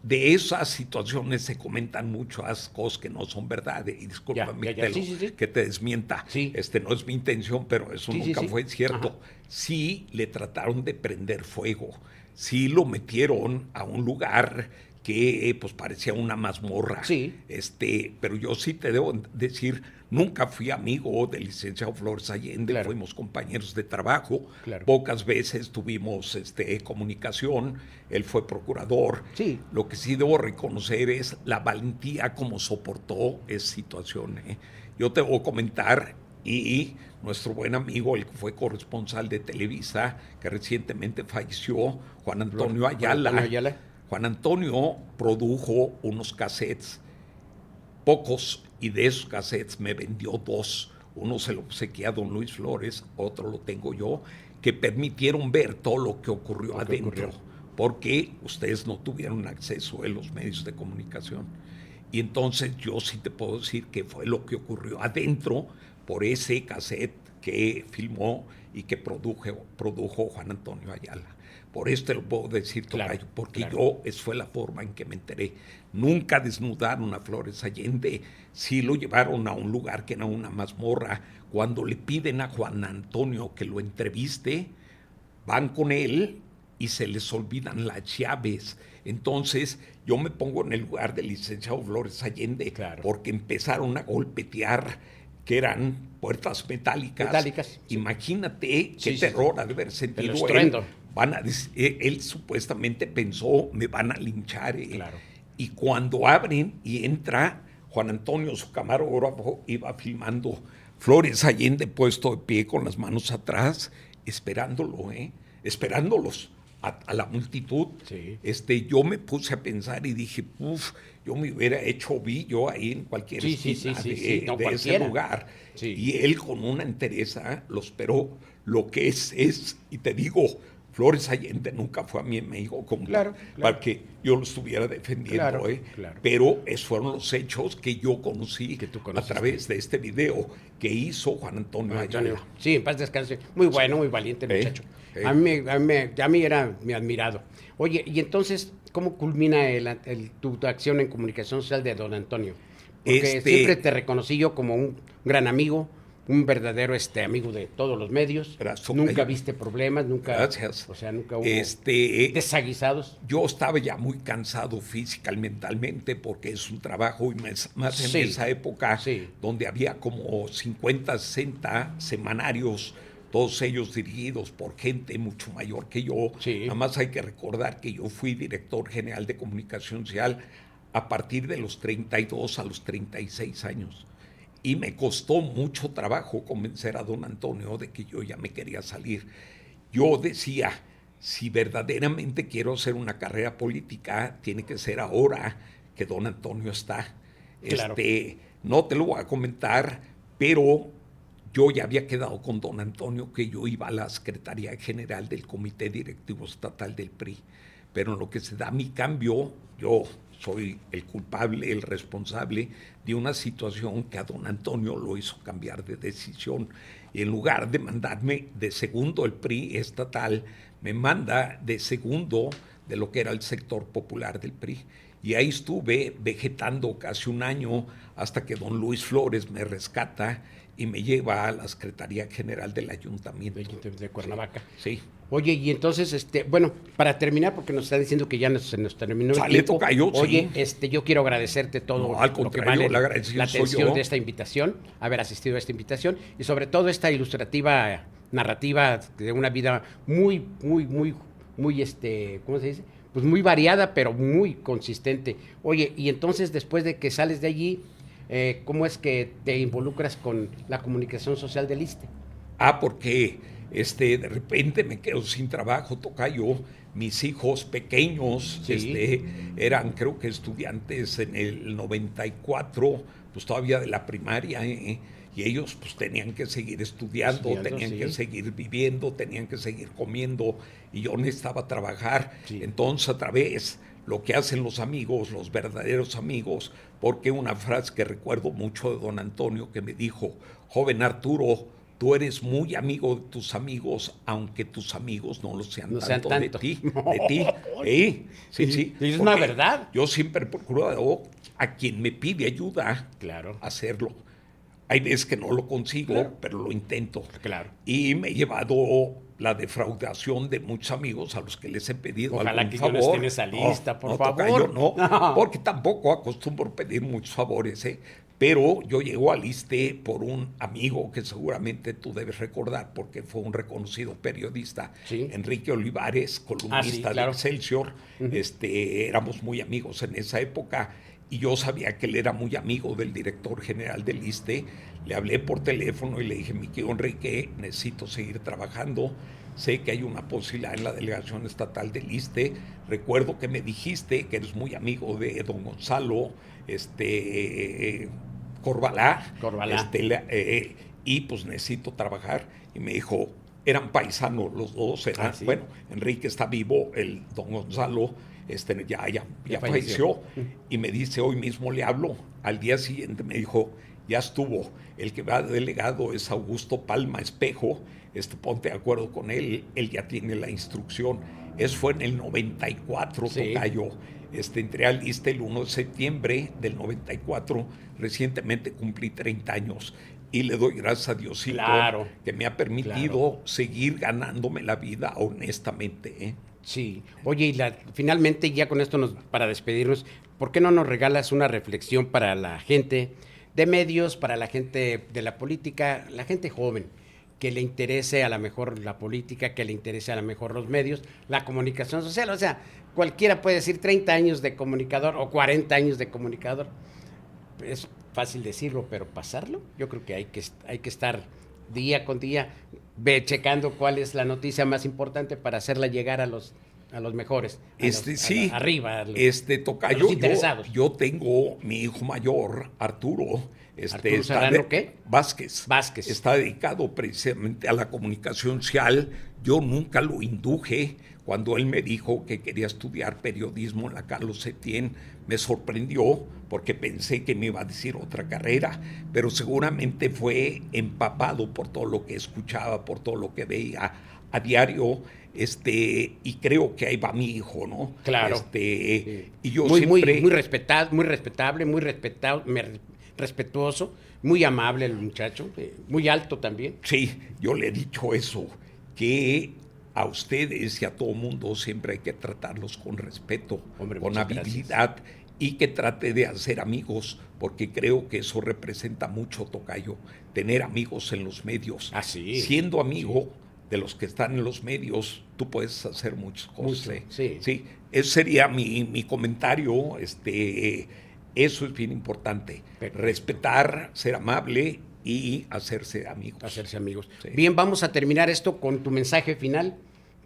De esas situaciones se comentan muchas cosas que no son verdad. Y discúlpame que te desmienta. Sí. No es mi intención, pero eso nunca fue cierto. Ajá. Sí le trataron de prender fuego. Sí lo metieron a un lugar que pues parecía una mazmorra. Sí. Pero yo sí te debo decir, nunca fui amigo del licenciado Flores Allende, claro, fuimos compañeros de trabajo, claro, pocas veces tuvimos comunicación, él fue procurador. Sí. Lo que sí debo reconocer es la valentía como soportó esa situación. Yo te voy a comentar, y nuestro buen amigo, el que fue corresponsal de Televisa, que recientemente falleció, Juan Antonio Ayala. Juan Antonio produjo unos cassettes, pocos, y de esos cassettes me vendió 2. Uno se lo obsequié a don Luis Flores, otro lo tengo yo, que permitieron ver todo lo que ocurrió adentro, porque ustedes no tuvieron acceso a los medios de comunicación. Y entonces yo sí te puedo decir que fue lo que ocurrió adentro por ese cassette que filmó y que produjo Juan Antonio Ayala. Por eso te lo puedo decir, tocayo, porque esa fue la forma en que me enteré. Nunca desnudaron a Flores Allende, sí lo llevaron a un lugar que era una mazmorra. Cuando le piden a Juan Antonio que lo entreviste, van con él y se les olvidan las llaves. Entonces yo me pongo en el lugar del licenciado Flores Allende, porque empezaron a golpetear, que eran puertas metálicas. Imagínate qué terror ha de haber sentido él. Él supuestamente pensó, me van a linchar. Y cuando abren y entra Juan Antonio, su camarógrafo, iba filmando, Flores Allende puesto de pie con las manos atrás, esperándolos a la multitud. Sí. Yo me puse a pensar y dije, yo me hubiera hecho ovillo ahí en cualquier esquina de ese lugar. Sí. Y él con una entereza lo esperó. Lo que es, y te digo, Flores Allende nunca fue a mi amigo como para que yo lo estuviera defendiendo. Pero esos fueron los hechos que yo conocí a través de este video que hizo Juan Antonio Ayala. Sí, en paz descanse. Muy bueno, muy valiente el muchacho. A mí era mi admirado. Oye, y entonces, ¿cómo culmina tu acción en comunicación social de don Antonio? Porque siempre te reconocí yo como un gran amigo, un verdadero amigo de todos los medios. Nunca viste problemas, nunca. Gracias. O sea, nunca hubo desaguisados. Yo estaba ya muy cansado física y mentalmente, porque es un trabajo, y más en esa época, donde había como 50, 60 semanarios, todos ellos dirigidos por gente mucho mayor que yo. Nada más hay que recordar que yo fui director general de comunicación social a partir de los 32 a los 36 años. Y me costó mucho trabajo convencer a don Antonio de que yo ya me quería salir. Yo decía, si verdaderamente quiero hacer una carrera política, tiene que ser ahora que don Antonio está. No te lo voy a comentar, pero yo ya había quedado con don Antonio que yo iba a la Secretaría General del Comité Directivo Estatal del PRI. Pero en lo que se da mi cambio, yo soy el culpable, el responsable de una situación que a don Antonio lo hizo cambiar de decisión. Y en lugar de mandarme de segundo el PRI estatal, me manda de segundo de lo que era el sector popular del PRI. Y ahí estuve vegetando casi un año hasta que don Luis Flores me rescata y me lleva a la Secretaría General del Ayuntamiento. De Cuernavaca. Sí. Oye, y entonces, bueno, para terminar, porque nos está diciendo que ya se nos terminó el tiempo. Tocayo, Oye, sí. yo quiero agradecerte todo No, al lo que contrario, vale la atención de esta invitación, haber asistido a esta invitación, y sobre todo esta ilustrativa narrativa de una vida muy, ¿cómo se dice? Pues muy variada, pero muy consistente. Oye, y entonces, después de que sales de allí, ¿cómo es que te involucras con la comunicación social del ISSSTE? Porque de repente me quedo sin trabajo, tocayo. Mis hijos pequeños Sí. eran, creo que estudiantes en el 94, pues todavía de la primaria, y ellos pues tenían que seguir estudiando, tenían que seguir viviendo, tenían que seguir comiendo, y yo necesitaba trabajar. Sí. Entonces, a través lo que hacen los amigos, los verdaderos amigos, porque una frase que recuerdo mucho de don Antonio que me dijo: joven Arturo, tú eres muy amigo de tus amigos, aunque tus amigos no lo sean, tanto de ti. Sí. Es una verdad. Yo siempre procuro a quien me pide ayuda, Claro. hacerlo. Hay veces que no lo consigo, Claro. pero lo intento. Claro. Y me he llevado la defraudación de muchos amigos a los que les he pedido Ojalá algún que favor. yo no esté en esa lista, por favor. Tocayo, no, No. porque tampoco acostumbro pedir muchos favores, Pero yo llego al ISSSTE por un amigo que seguramente tú debes recordar, porque fue un reconocido periodista, Sí. Enrique Olivares, columnista claro. de Excelsior. Éramos muy amigos en esa época, y yo sabía que él era muy amigo del director general del ISSSTE. Le hablé por teléfono y le dije: mi querido Enrique, necesito seguir trabajando. Sé que hay una posibilidad en la delegación estatal del ISSSTE. Recuerdo que me dijiste que eres muy amigo de don Gonzalo Corbalá. Y pues necesito trabajar. Y me dijo, eran paisanos los dos. ¿Sí? Bueno, Enrique está vivo, el don Gonzalo ya falleció. Y me dice: hoy mismo le hablo. Al día siguiente me dijo: ya estuvo, el que va de delegado es Augusto Palma Espejo, ponte de acuerdo con él ya tiene la instrucción. Eso fue en el 94, Sí. tocayo. Entré al ISSSTE el 1 de septiembre del 94, recientemente cumplí 30 años, y le doy gracias a Diosito, Claro. que me ha permitido seguir ganándome la vida honestamente, Sí. Oye, y finalmente, ya con esto para despedirnos, ¿por qué no nos regalas una reflexión para la gente de medios, para la gente de la política, la gente joven, que le interese a lo mejor la política, que le interese a lo mejor los medios, la comunicación social? O sea, cualquiera puede decir 30 años de comunicador o 40 años de comunicador. Es fácil decirlo, pero pasarlo, yo creo que hay que estar día con día checando cuál es la noticia más importante para hacerla llegar a los mejores, arriba, tocayo, a los interesados. Yo tengo mi hijo mayor, Arturo. ¿Arturo Serrano qué? Vázquez. Vázquez. Está dedicado precisamente a la comunicación social. Yo nunca lo induje. Cuando él me dijo que quería estudiar periodismo en la Carlos Septién, me sorprendió porque pensé que me iba a decir otra carrera, pero seguramente fue empapado por todo lo que escuchaba, por todo lo que veía a diario, y creo que ahí va mi hijo, ¿no? Claro. Y yo muy siempre... muy respetable, respetuoso, muy amable el muchacho, muy alto también. Sí, yo le he dicho eso, que a ustedes y a todo mundo siempre hay que tratarlos con respeto, Hombre, con muchas habilidad, y que trate de hacer amigos, porque creo que eso representa mucho, tocayo, tener amigos en los medios. Sí. Siendo amigo de los que están en los medios, tú puedes hacer muchas cosas. Sí. Ese sería mi comentario. Eso es bien importante. Perfecto. Respetar, ser amable y hacerse amigos. Hacerse amigos. Sí. Bien, vamos a terminar esto con tu mensaje final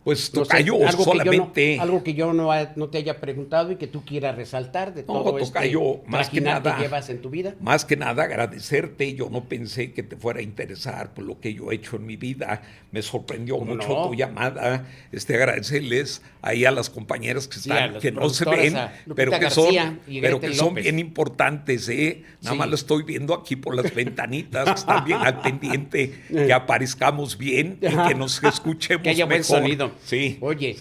Pues No sé, tocayo, solamente... algo que yo no te haya preguntado y que tú quieras resaltar de todo tocayo, más que nada, que llevas en tu vida. Más que nada agradecerte. Yo no pensé que te fuera a interesar por lo que yo he hecho en mi vida. Me sorprendió mucho tu llamada. Agradecerles ahí a las compañeras que están, que no se ven, pero que son bien importantes, ¿eh? Nada más lo estoy viendo aquí por las ventanitas, que están bien al pendiente, que aparezcamos bien y que nos escuchemos que haya buen mejor. Sonido. Sí. Oye,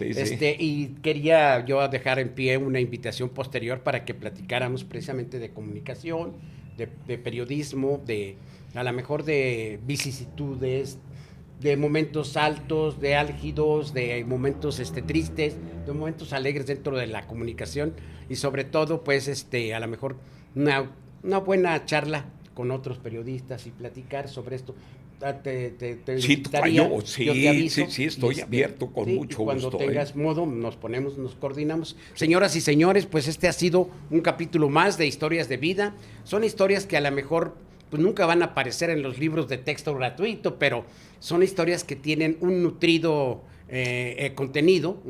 y quería yo dejar en pie una invitación posterior para que platicáramos precisamente de comunicación, de periodismo, a lo mejor de vicisitudes, de momentos altos, de álgidos, de momentos tristes, de momentos alegres dentro de la comunicación y sobre todo, pues, a lo mejor una buena charla con otros periodistas y platicar sobre esto. Sí, invitaría, yo te aviso, sí, estoy abierto con mucho gusto. Cuando tengas modo, nos coordinamos. Señoras y señores, pues ha sido un capítulo más de Historias de Vida. Son historias que a lo mejor pues nunca van a aparecer en los libros de texto gratuito, pero son historias que tienen un nutrido contenido,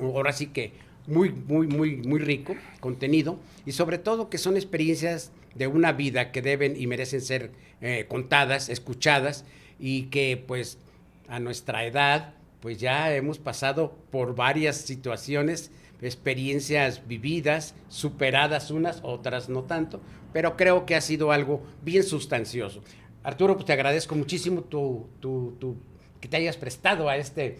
ahora sí que muy, muy, muy, muy rico contenido, y sobre todo que son experiencias de una vida que deben y merecen ser contadas, escuchadas, y que pues a nuestra edad pues ya hemos pasado por varias situaciones, experiencias vividas, superadas unas, otras no tanto, pero creo que ha sido algo bien sustancioso. Arturo, pues te agradezco muchísimo que te hayas prestado a este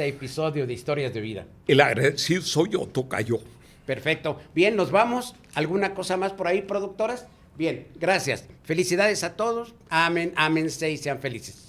episodio de Historias de Vida. El agradecido soy yo, tocayo. Perfecto. Bien, nos vamos. ¿Alguna cosa más por ahí, productoras? Bien, gracias. Felicidades a todos. Amén, amén, y sean felices.